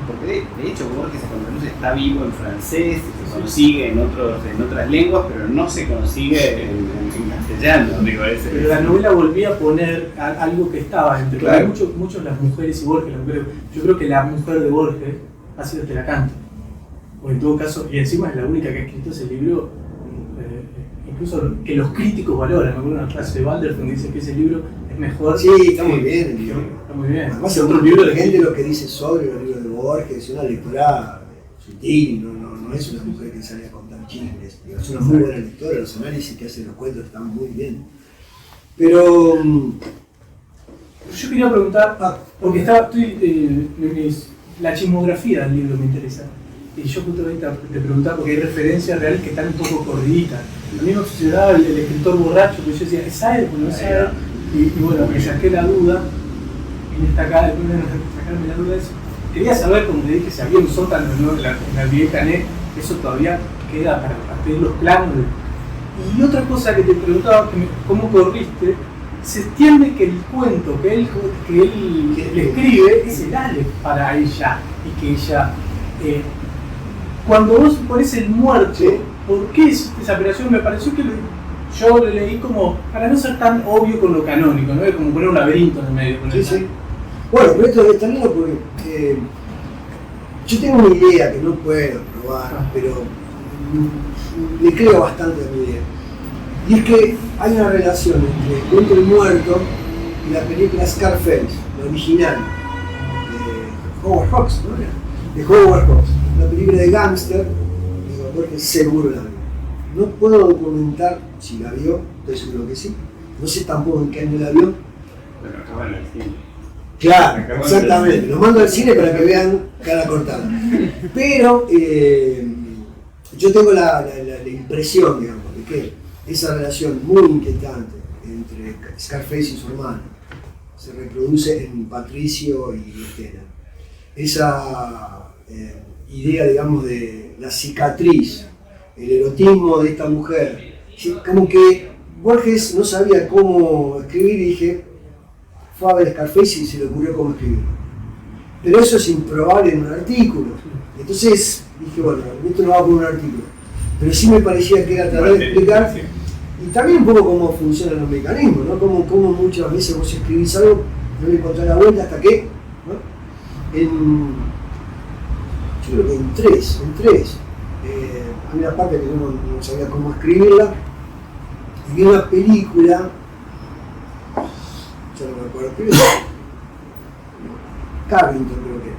Porque de hecho Borges a Contraluz está vivo en francés, se consigue en otras lenguas, pero no se consigue en castellano, digo, ese. Pero la novela volvía a poner algo que estaba entre Claro. muchos las mujeres y Borges. Yo creo que la mujer de Borges ha sido Telacante. O en todo caso, y encima es la única que ha escrito ese libro, incluso que los críticos valoran. Me acuerdo de una clase de Walderton que dice que ese libro es mejor. Sí, está muy bien el libro. Está muy bien. Además, Es otro otro libro de gente lo que dice sobre los libros de Borges es una lectura sutil, no es una mujer que sale a contar chismes. Digo, es una muy buena lectora, los análisis que hace de los cuentos están muy bien. Pero Yo quería preguntar, porque la chismografía del libro me interesa. Y yo justamente te preguntaba porque hay referencias reales que están un poco corriditas. A mí me sucedaba el escritor borracho, que yo decía, ¿es Saer o no es Saer? Y bueno, me saqué la duda, y acá después de sacarme la duda de eso. Quería saber, como le dije, si había un sótano en la vieja NET, eso todavía queda para pedir los planos. Y otra cosa que te preguntaba, ¿cómo corriste? Se entiende que el cuento que él le escribe es el Aleph para ella, y que ella... cuando vos pones el muerto, Sí. ¿por qué hiciste esa operación? Me pareció que yo lo leí como, para no ser tan obvio con lo canónico, ¿no? Como poner un laberinto en el medio. sí, sí. Bueno, pero esto está lindo porque yo tengo una idea que no puedo probar, pero le creo bastante a mi idea. Y es que hay una relación entre el cuento del muerto y la película Scarface, la original, de Howard Hawks, ¿no? De Howard Hawks, una película de gángster, digo, porque seguro la vio. No puedo documentar si la vio, estoy seguro que sí. No sé tampoco en qué año la vio. Bueno, acaba en el cine. Claro, exactamente. Los mando al cine para que vean cara cortada. Pero yo tengo la impresión, digamos, de que esa relación muy inquietante entre Scarface y su hermano se reproduce en Patricio y Estela. Esa idea, digamos, de la cicatriz, el erotismo de esta mujer, como que Borges no sabía cómo escribir y dije, fue a ver Scarface y se le ocurrió cómo escribirlo. Pero eso es improbable en un artículo. Entonces dije, bueno, esto no va por un artículo. Pero sí me parecía que era tratar de explicar, y también un poco cómo funcionan los mecanismos, ¿no? Cómo muchas veces vos escribís algo, no le encontrás la vuelta hasta que, ¿no? Yo creo que en tres. Hay una parte que yo no sabía cómo escribirla, y vi una película, yo no me acuerdo, pero Carrington creo que era,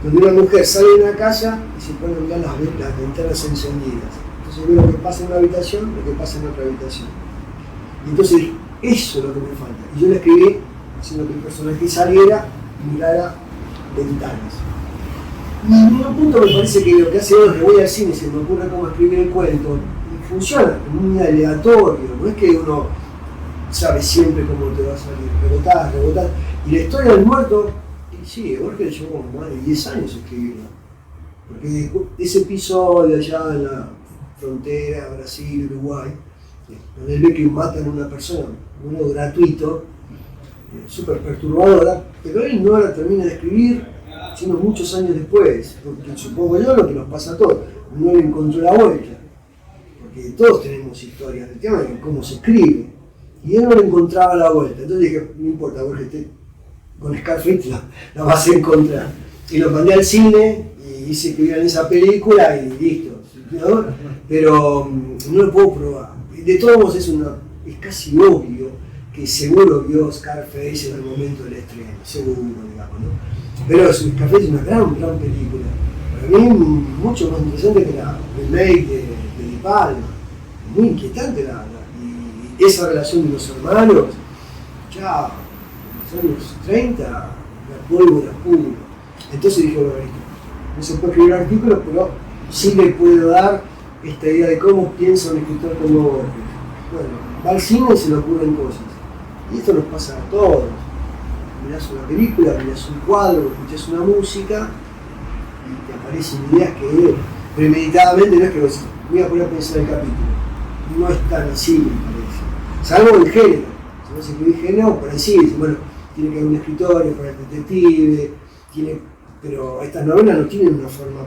donde una mujer sale de una casa y se pone a mirar las ventanas encendidas. Entonces ve lo que pasa en una habitación, lo que pasa en otra habitación. Y entonces dije, eso es lo que me falta. Y yo la escribí haciendo que el personaje saliera y mirara ventanas. Y en un punto me parece que lo que hace es que voy al cine y se me ocurre cómo escribir el cuento, y funciona, es muy aleatorio, no es que uno sabe siempre cómo te va a salir, rebotás. Y la historia del muerto, sí, Borges llevó más de 10 años escribirla. Porque ese episodio allá en la frontera, Brasil, Uruguay, donde él ve que matan a una persona, uno gratuito, súper perturbadora, pero él no la termina de escribir, sino muchos años después, porque supongo yo lo que nos pasa a todos, no le encontró la vuelta, porque todos tenemos historias, el tema es cómo se escribe, y él no le encontraba la vuelta, entonces dije, no importa, Borges, con Scarface la vas a encontrar, y lo mandé al cine, y hice que vieran esa película, y listo, ¿no? Pero no lo puedo probar, de todos modos es casi obvio que seguro vio Scarface en el momento del estreno, seguro, digamos, ¿no? Pero Scarface es una gran película. Para mí mucho más interesante que la remake de Di Palma. Muy inquietante y esa relación de los hermanos, ya en los años 30, la pólvora pura. Entonces dije, bueno, no se puede escribir artículos, pero sí le puedo dar esta idea de cómo piensa un escritor como Borges. Bueno, va al cine y se le ocurren cosas. Y esto nos pasa a todos. Mirás una película, mirás un cuadro, escuchás una música y te aparecen ideas que premeditadamente no es que vos voy a poner a pensar el capítulo. No es tan así, me parece. Salvo el género. Si no se escribe género, por así decir, bueno, tiene que haber un escritorio para el detective, pero estas novelas no tienen una forma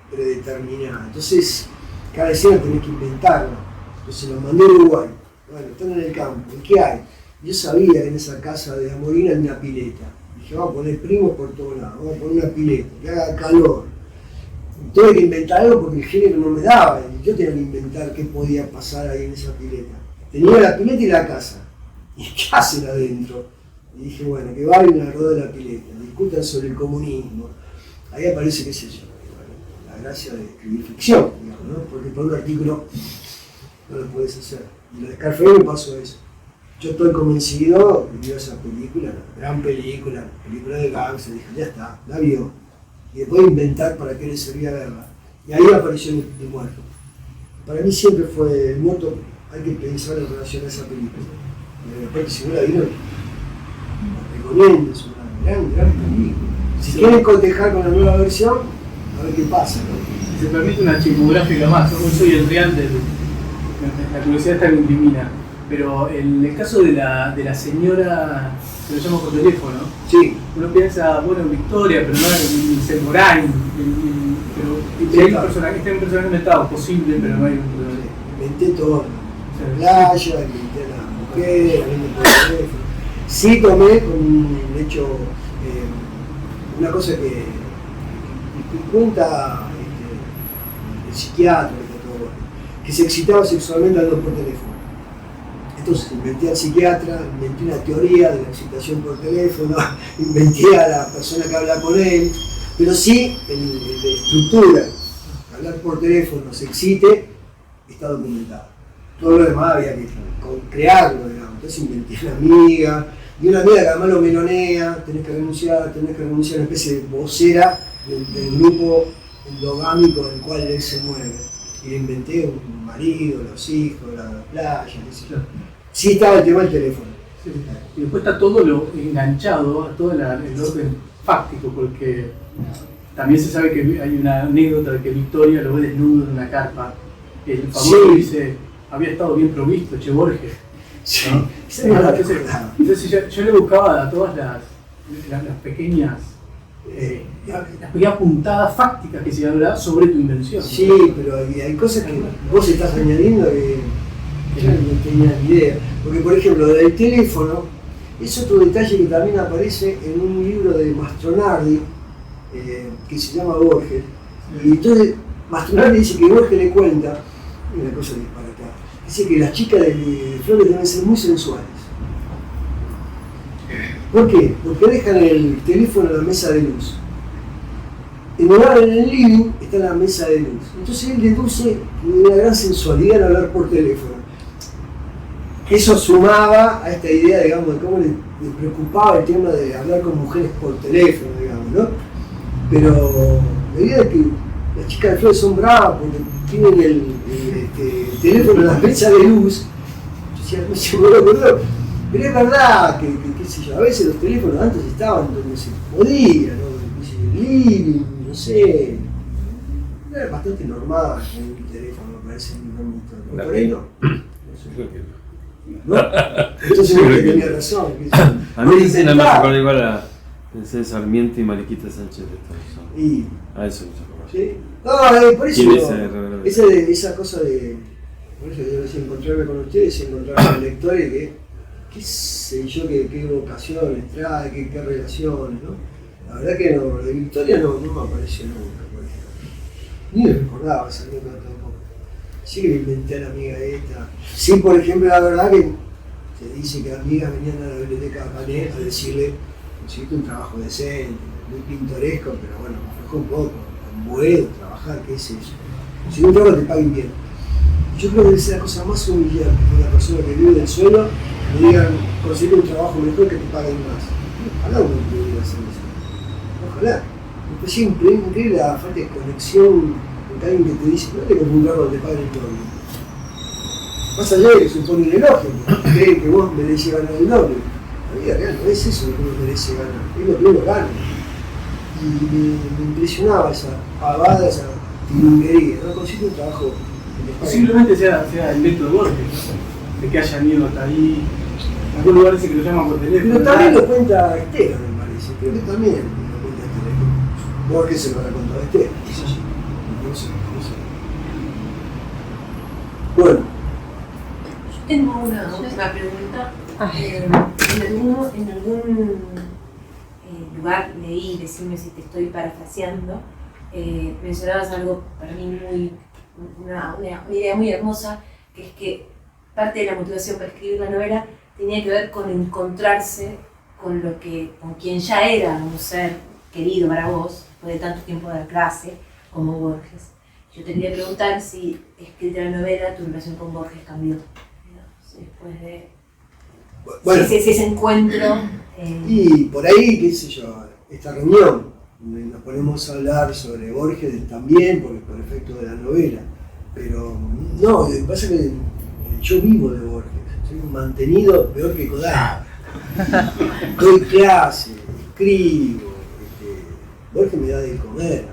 predeterminada. Entonces, cada escena tenés que inventarla. Entonces lo mandé a Uruguay. Bueno, están en el campo. ¿Y qué hay? Yo sabía que en esa casa de Amorina hay una pileta. Dije, vamos a poner primos por todos lados, vamos a poner una pileta, que haga calor. Tuve que inventar algo porque el género no me daba. Yo tenía que inventar qué podía pasar ahí en esa pileta. Tenía la pileta y la casa. ¿Y qué hacen adentro? Y dije, bueno, que bailen alrededor de la pileta, discutan sobre el comunismo. Ahí aparece, qué sé yo, la gracia de escribir ficción, digamos, ¿no? Porque por un artículo no lo puedes hacer. Y lo de Scarface me pasó eso. Yo estoy convencido que vio esa película, gran película de gangster, dije, ya está, la vio. Y después inventar para qué le servía verla. Y ahí apareció el muerto. Para mí siempre fue el muerto, hay que pensar en relación a esa película. Y aparte, si no la vieron, recomiendo, es una gran película. Si quieren cotejar con la nueva versión, a ver qué pasa, ¿no? Si se permite una chimográfica más, yo soy el real de la curiosidad está bien divina, pero en el caso de la señora que lo llamo por teléfono, sí. Uno piensa, bueno, Victoria, pero no en Semorain, pero hay un personaje inventado, posible, pero no hay un personaje. Inventé todo, la playa, inventé a la mujer, hablando por teléfono. Sí tomé con un hecho, una cosa que cuenta el psiquiatra, que se excitaba sexualmente hablando por teléfono. Entonces inventé al psiquiatra, inventé una teoría de la excitación por teléfono, inventé a la persona que habla con él, pero sí la estructura, hablar por teléfono, se excite, está documentado. Todo lo demás había que crearlo, digamos. Entonces inventé una amiga, y una amiga que además lo melonea, tenés que renunciar a una especie de vocera del grupo endogámico del cual él se mueve. Y le inventé un marido, los hijos, la playa, qué sé yo. Sí estaba el tema del teléfono. Sí. Y después está todo lo enganchado a todo el orden fáctico, porque también se sabe que hay una anécdota de que Victoria lo ve desnudo en una carpa. El famoso dice, había estado bien provisto, Che Borges. Sí, ¿no? Entonces yo le buscaba a todas las pequeñas las pequeñas puntadas fácticas que se habla sobre tu invención. Sí, pero hay cosas que vos estás añadiendo que yo no tenía ni idea. Porque, por ejemplo, del teléfono es otro detalle que también aparece en un libro de Mastronardi que se llama Borges. Y entonces Mastronardi dice que Borges le cuenta, una cosa disparatada, dice que las chicas de Flores deben ser muy sensuales. ¿Por qué? Porque dejan el teléfono en la mesa de luz. En el living está la mesa de luz. Entonces él deduce una gran sensualidad al hablar por teléfono. Eso sumaba a esta idea, digamos, de cómo le preocupaba el tema de hablar con mujeres por teléfono, digamos, ¿no? Pero la idea de que las chicas de Flores son bravas porque tienen el teléfono en la mesa de luz, yo decía, no se me ocurrió. Pero es verdad que, qué sé yo, a veces los teléfonos antes estaban donde se podía, ¿no? El living, no sé. Era bastante normal tener un teléfono, me parece un ámbito. Por ahí no. ¿No? Entonces yo tenía razón. A mí me nada más acuerdo igual a pensé en Sarmiento y Mariquita Sánchez de Estados Unidos. A eso me acuerdo. ¿Sí? No, por eso esa cosa de. Por eso yo decía encontrarme con ustedes, encontrarme con el lector y que. Qué sé yo, qué vocaciones trae, qué relaciones, ¿no? La verdad que no, de Victoria no me apareció nunca, por ejemplo. Ni me recordaba esa anécdota tampoco. Sí que me inventé a la amiga esta. Sí, por ejemplo, la verdad que se dice que amigas venían a la biblioteca de Panet a decirle, conseguiste un trabajo decente, muy pintoresco, pero bueno, me aflojó un poco, tan bueno trabajar, qué es eso. Conseguí un trabajo que te paguen bien. Yo creo que debe ser la cosa más humillante que una persona que vive del suelo me digan, conseguir un trabajo mejor que te paguen más. Ojalá uno pudiera hacer eso. Ojalá. Me parecía increíble la falta de conexión con alguien que te dice, no te compro un trabajo donde te paguen el doble. Más allá de que supone un elogio, porque creen que vos mereces ganar el doble. La vida real no es eso lo que uno merece ganar, es lo que uno gana. Y me impresionaba esa pavada, esa tilinguería. No conseguí un trabajo. Posiblemente sea el método Borges, ¿no? De que hayan ido hasta ahí. En algún lugar dice que lo llaman por teléfono. Pero también lo cuenta Esteban, me parece. Creo que también lo cuenta Esteban. Borges se lo habrá contado a Esteban. Eso sí. No sé. Bueno. tengo una última pregunta. En algún lugar leí, decime si te estoy parafraseando, mencionabas algo para mí una idea muy hermosa, que es que parte de la motivación para escribir la novela tenía que ver con encontrarse con quien ya era un ser querido para vos, después de tanto tiempo de clase, como Borges. Yo te quería preguntar si, escrita la novela, tu relación con Borges cambió, después de ese encuentro. Y por ahí, qué sé yo, esta reunión, donde nos ponemos a hablar sobre Borges también, por efecto de la novela. Pero no, lo que pasa es que yo vivo de Borges, soy un mantenido peor que Kodai. Doy clase, escribo, Borges me da de comer.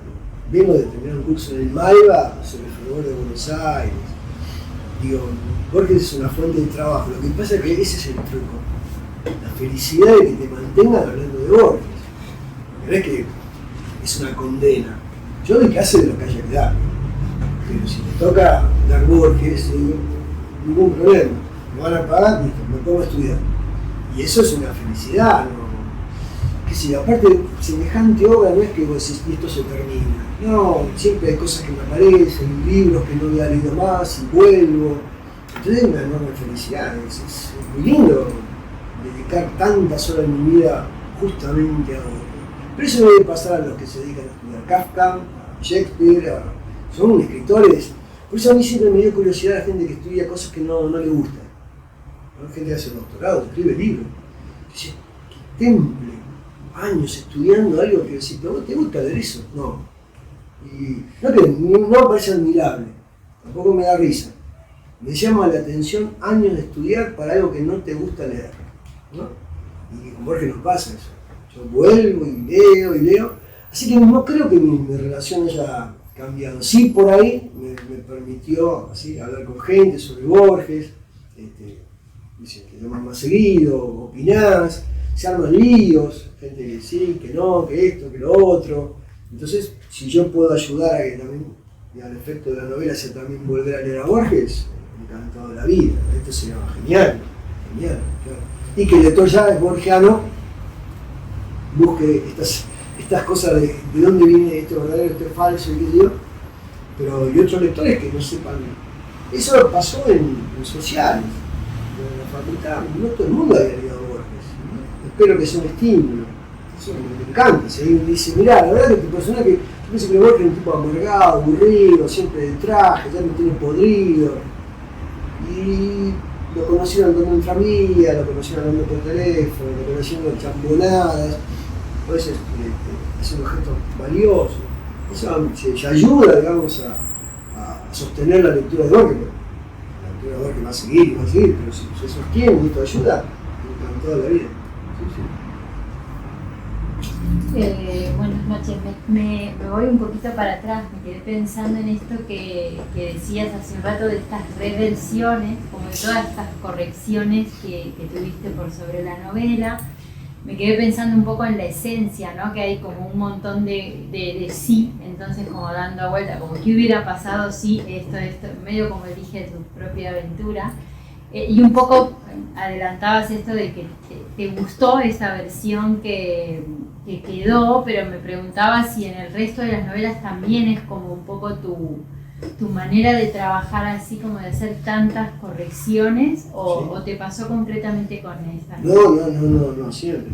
Vengo de terminar un curso en el Malva sobre el fervor de Buenos Aires. Digo, Borges es una fuente de trabajo. Lo que pasa es que ese es el truco. La felicidad de que te mantengan hablando de Borges. No es que es una condena. Yo doy clase de lo que haya que dar. Pero si te toca dar Borges, ningún problema. Me van a pagar, listo, me pongo a estudiar. Y eso es una felicidad, ¿no? Que si aparte, semejante obra no es que vos decís, y esto se termina. No, siempre hay cosas que me aparecen, libros que no había leído más y vuelvo. Entonces es una enorme felicidad. Es muy lindo dedicar tantas horas de mi vida justamente a Borges. Pero eso debe pasar a los que se dedican a estudiar Kafka, a Shakespeare, son escritores. Por eso a mí siempre me dio curiosidad la gente que estudia cosas que no le gustan. La gente que hace doctorado, escribe libros. Dice, qué temple, años estudiando algo que decís, ¿pero te gusta leer eso? No. Y no me parece admirable, tampoco me da risa. Me llama la atención años de estudiar para algo que no te gusta leer, ¿no? Y con Borges nos pasa eso. Yo vuelvo y leo. Así que no creo que mi relación haya cambiado. Sí, por ahí me permitió así, hablar con gente sobre Borges. Dicen que llaman más seguido, opinás, se arman líos, gente que sí, que no, que esto, que lo otro. Entonces, si yo puedo ayudar a que también, al efecto de la novela, sea también volver a leer a Borges, encantado de la vida. Esto sería genial, claro. Y que el lector ya es borgiano, busque estas cosas de dónde viene esto verdadero, esto es falso, y qué sé yo. Pero hay otros lectores que no sepan. Eso pasó en sociales. En la facultad, no todo el mundo había leído a Borges, ¿no? Espero que sea un estímulo, eso me encanta. Si alguien dice, mirá, la verdad que tu personaje, yo pienso que Borges es un tipo amargado, aburrido, siempre de traje, ya me tiene podrido, y lo conocieron con otra amiga, lo conocieron hablando por teléfono, lo conocieron en chambonadas, a veces es un objeto valioso, eso se ayuda, digamos, a sostener la lectura de Borges. Que va a seguir, pero si se sostiene y esto ayuda, toda la vida. Buenas noches, me voy un poquito para atrás, me quedé pensando en esto que decías hace un rato de estas reversiones, como de todas estas correcciones que tuviste por sobre la novela. Me quedé pensando un poco en la esencia, ¿no? Que hay como un montón de sí, entonces como dando vuelta, como que hubiera pasado si esto, medio como elige tu propia aventura. Y un poco adelantabas esto de que te gustó esa versión que quedó, pero me preguntaba si en el resto de las novelas también es como un poco tu manera de trabajar así, como de hacer tantas correcciones, o te pasó concretamente con esta. No, siempre.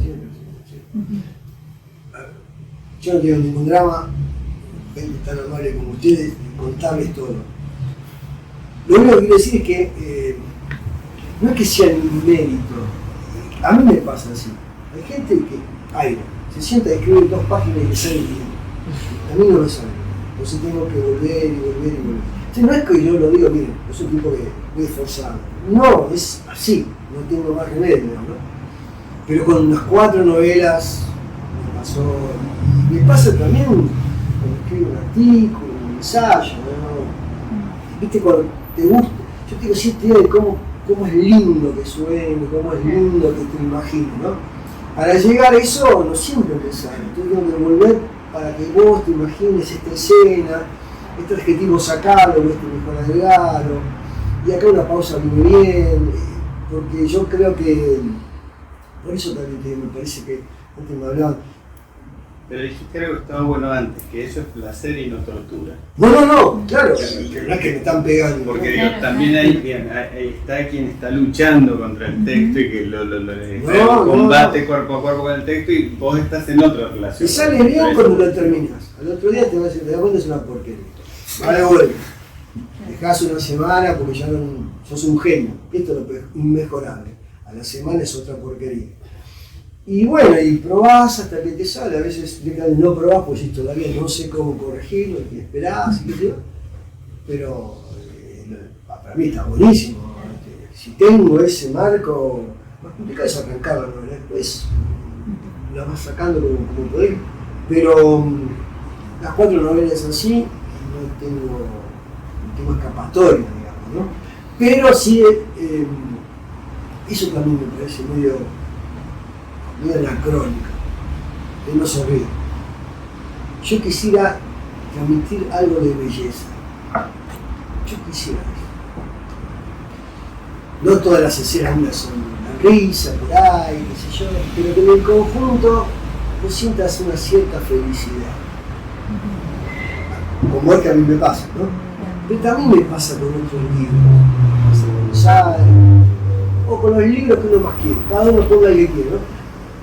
Yo no tengo ningún drama, gente tan amable como ustedes, contarles todo. Lo único que quiero decir es que no es que sea mi mérito, a mí me pasa así. Hay gente que se sienta a escribir 2 páginas y le sale bien. A mí no me sale. Entonces tengo que volver. Entonces no es que yo lo digo, miren, yo soy un tipo que voy esforzado. No, es así, no tengo más remedio, ¿no? Pero con las 4 novelas me pasó, y me pasa también cuando escribo un artículo, un ensayo, ¿no? Viste, cuando te gusta, yo tengo cierta idea de cómo es lindo que suene, cómo es lindo que te imagino, ¿no? Para llegar a eso no siempre empezar, entonces tengo que volver para que vos te imagines esta escena, este adjetivo sacarlo, este mejor agregarlo. Y acá una pausa viene bien, porque yo creo que, por eso también me parece que antes me hablaban. Pero dijiste algo que estaba bueno antes, que eso es placer y no tortura. No, claro, que no es que me están pegando. Porque Claro, digo, también ahí está quien está luchando contra el texto y que No, combate cuerpo a cuerpo con el texto y vos estás en otra relación. Te sale bien cuando lo terminas. Al otro día te vas a decir, te das cuenta, es una porquería. Vale, vuelve. Dejás una semana porque ya no sos un genio. Esto es lo inmejorable. A la semana es otra porquería. Y bueno, y probás hasta que te sale. A veces no probás porque si todavía no sé cómo corregirlo y esperás y qué sé yo. Pero para mí está buenísimo. Si tengo ese marco, más complicado es arrancarlo, ¿no? Después la vas sacando como podés. Pero las 4 novelas así, no tengo escapatoria, digamos, ¿no? Pero sí, eso también me parece medio anacrónico, que no se ríe. Yo quisiera transmitir algo de belleza. Yo quisiera eso. No todas las escenas mías son una risa por ahí, qué sé yo, pero que en el conjunto vos sientas una cierta felicidad. Como es que a mí me pasa, ¿no? Pero también me pasa con otros libros, me pasa con González, o con los libros que uno más quiere, cada uno ponga el que quiere, ¿no?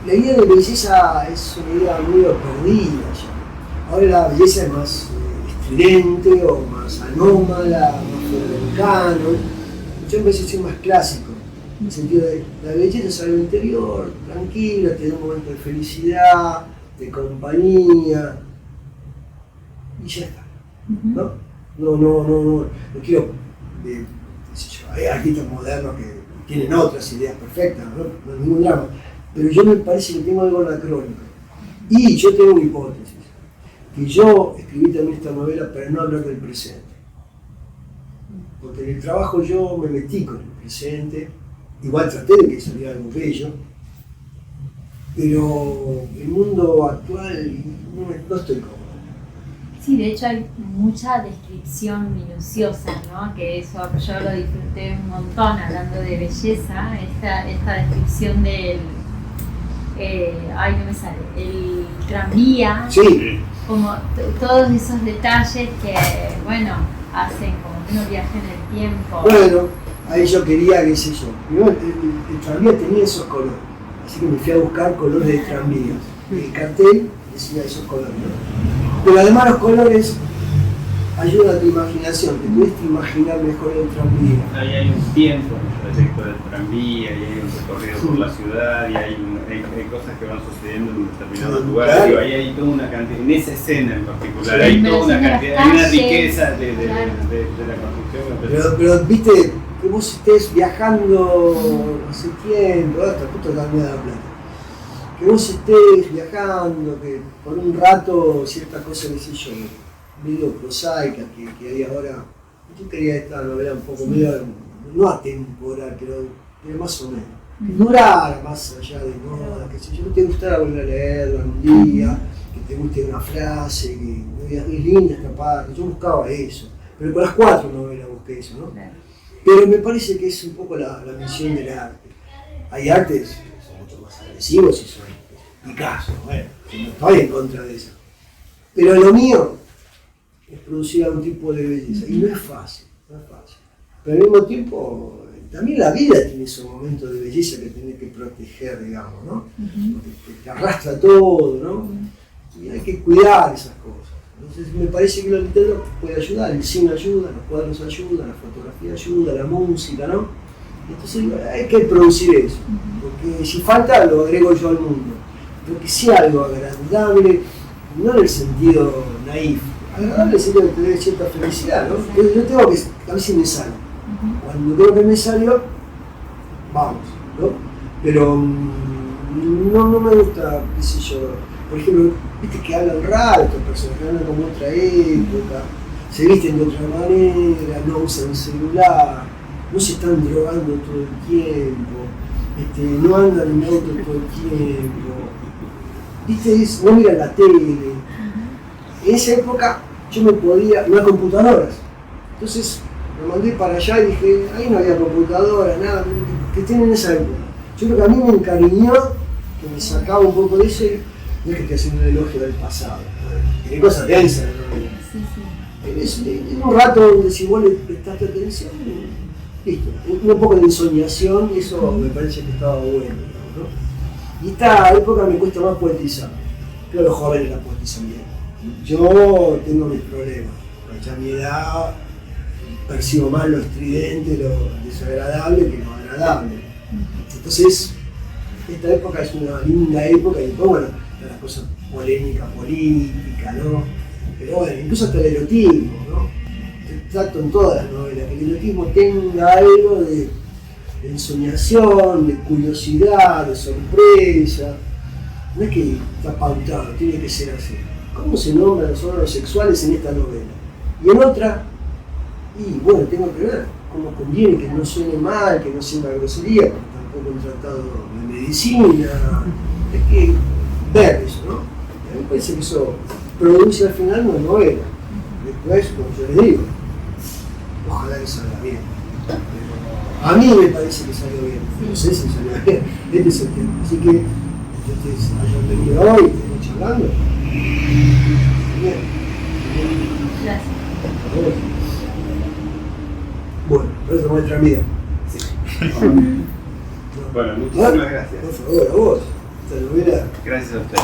La idea de belleza es una idea muy perdida ya. Ahora la belleza es más estridente o más anómala, más fuera del canon. Yo empecé a ser más clásico, en el sentido de la belleza es algo interior, tranquila, te da un momento de felicidad, de compañía, y ya está. ¿No? No quiero, qué sé yo, hay artistas modernos que tienen otras ideas perfectas, no es ningún drama, pero yo me parece que tengo algo anacrónico. Y yo tengo una hipótesis, que yo escribí también esta novela para no hablar del presente. Porque en el trabajo yo me metí con el presente, igual traté de que saliera algo bello, pero el mundo actual no estoy cómodo. Sí, de hecho hay mucha descripción minuciosa, ¿no? Que eso yo lo disfruté un montón hablando de belleza, esta descripción del, no me sale, el tranvía, Sí. como todos esos detalles que, bueno, hacen como que uno viaje en el tiempo. Bueno, ahí yo quería, qué sé yo, primero el tranvía tenía esos colores, así que me fui a buscar colores de tranvía. El cartel decía esos colores, ¿no? Pero además los colores ayudan a tu imaginación, te puedes imaginar mejor el tranvía. Ahí hay un tiempo en el trayecto del tranvía, y hay un recorrido por la ciudad, y hay cosas que van sucediendo en determinados lugares. Claro. Digo, ahí hay toda una cantidad, en esa escena en particular, Sí, hay pero toda una en las cantidad, hay una calles, riqueza de claro. la construcción. Pero viste, que vos estés viajando hace tiempo, hasta justo acabé de dar plata. Que vos estés viajando, que por un rato cierta cosa, qué sé yo, medio prosaica que hay ahora. Yo quería esta novela un poco medio, no atemporal, pero más o menos. Que durara más allá de moda, que sé yo, que te gustara volver a leerla un día, que te guste una frase, que es linda esta parte. Yo buscaba eso, pero con las 4 novelas busqué eso, ¿no? Claro. Pero me parece que es un poco la misión del arte. Hay artes que son mucho más agresivos y son Picasso, bueno, no estoy en contra de eso. Pero lo mío es producir algún tipo de belleza, y no es fácil. Pero al mismo tiempo, también la vida tiene esos momentos de belleza que tenés que proteger, digamos, ¿no? Porque te arrastra todo, ¿no? Y hay que cuidar esas cosas. Entonces me parece que la literatura puede ayudar, el cine ayuda, los cuadros ayudan, la fotografía ayuda, la música, ¿no? Entonces hay que producir eso, porque si falta lo agrego yo al mundo, pero que sea algo agradable, no en el sentido naif, agradable en el sentido de tener cierta felicidad, ¿no? Yo tengo que, a veces me sale, cuando creo que me salió, vamos, ¿no? Pero no me gusta, qué sé yo, por ejemplo, viste que hablan raro estos personajes, hablan como otra época, se visten de otra manera, no usan celular, no se están drogando todo el tiempo, no andan en auto todo el tiempo, viste, no miran la tele. En esa época yo me podía, no hay computadoras, entonces lo mandé para allá y dije, ahí no había computadora, nada, que tienen esa época. Yo creo que a mí me encariñó, que me sacaba un poco de ese, no es que estoy haciendo un elogio del pasado, tiene cosas densas, ¿no? Sí, sí. Es un rato donde si vos le prestaste atención, listo, un poco de ensoñación, y eso me parece que estaba bueno, ¿no? Y esta época me cuesta más poetizar, creo que los jóvenes la poetizan bien. Yo tengo mis problemas, ya a mi edad percibo más lo estridente, lo desagradable que lo agradable. Entonces, esta época es una linda época y después, bueno, están las cosas polémicas, políticas, ¿no? Pero bueno, incluso hasta el erotismo, ¿no? Trato en todas las novelas que el erotismo tenga algo de ensoñación, de curiosidad, de sorpresa. No es que está pautado, tiene que ser así. ¿Cómo se nombran los órganos sexuales en esta novela? Y en otra, y bueno, tengo que ver cómo conviene que no suene mal, que no sea una grosería, porque tampoco un tratado de medicina. Es que ver eso, ¿no? A mí me parece que eso produce al final una novela. Después, como yo les digo, ojalá que salga bien. Pero a mí me parece que salió bien. No sé si salió bien. Este es el tema. Así que ustedes hayan venido hoy, estemos charlando. Bien. Gracias. Bueno, pero eso es nuestra amiga. Bueno, muchísimas gracias. Por favor, a vos. Esta novela. Gracias a ustedes.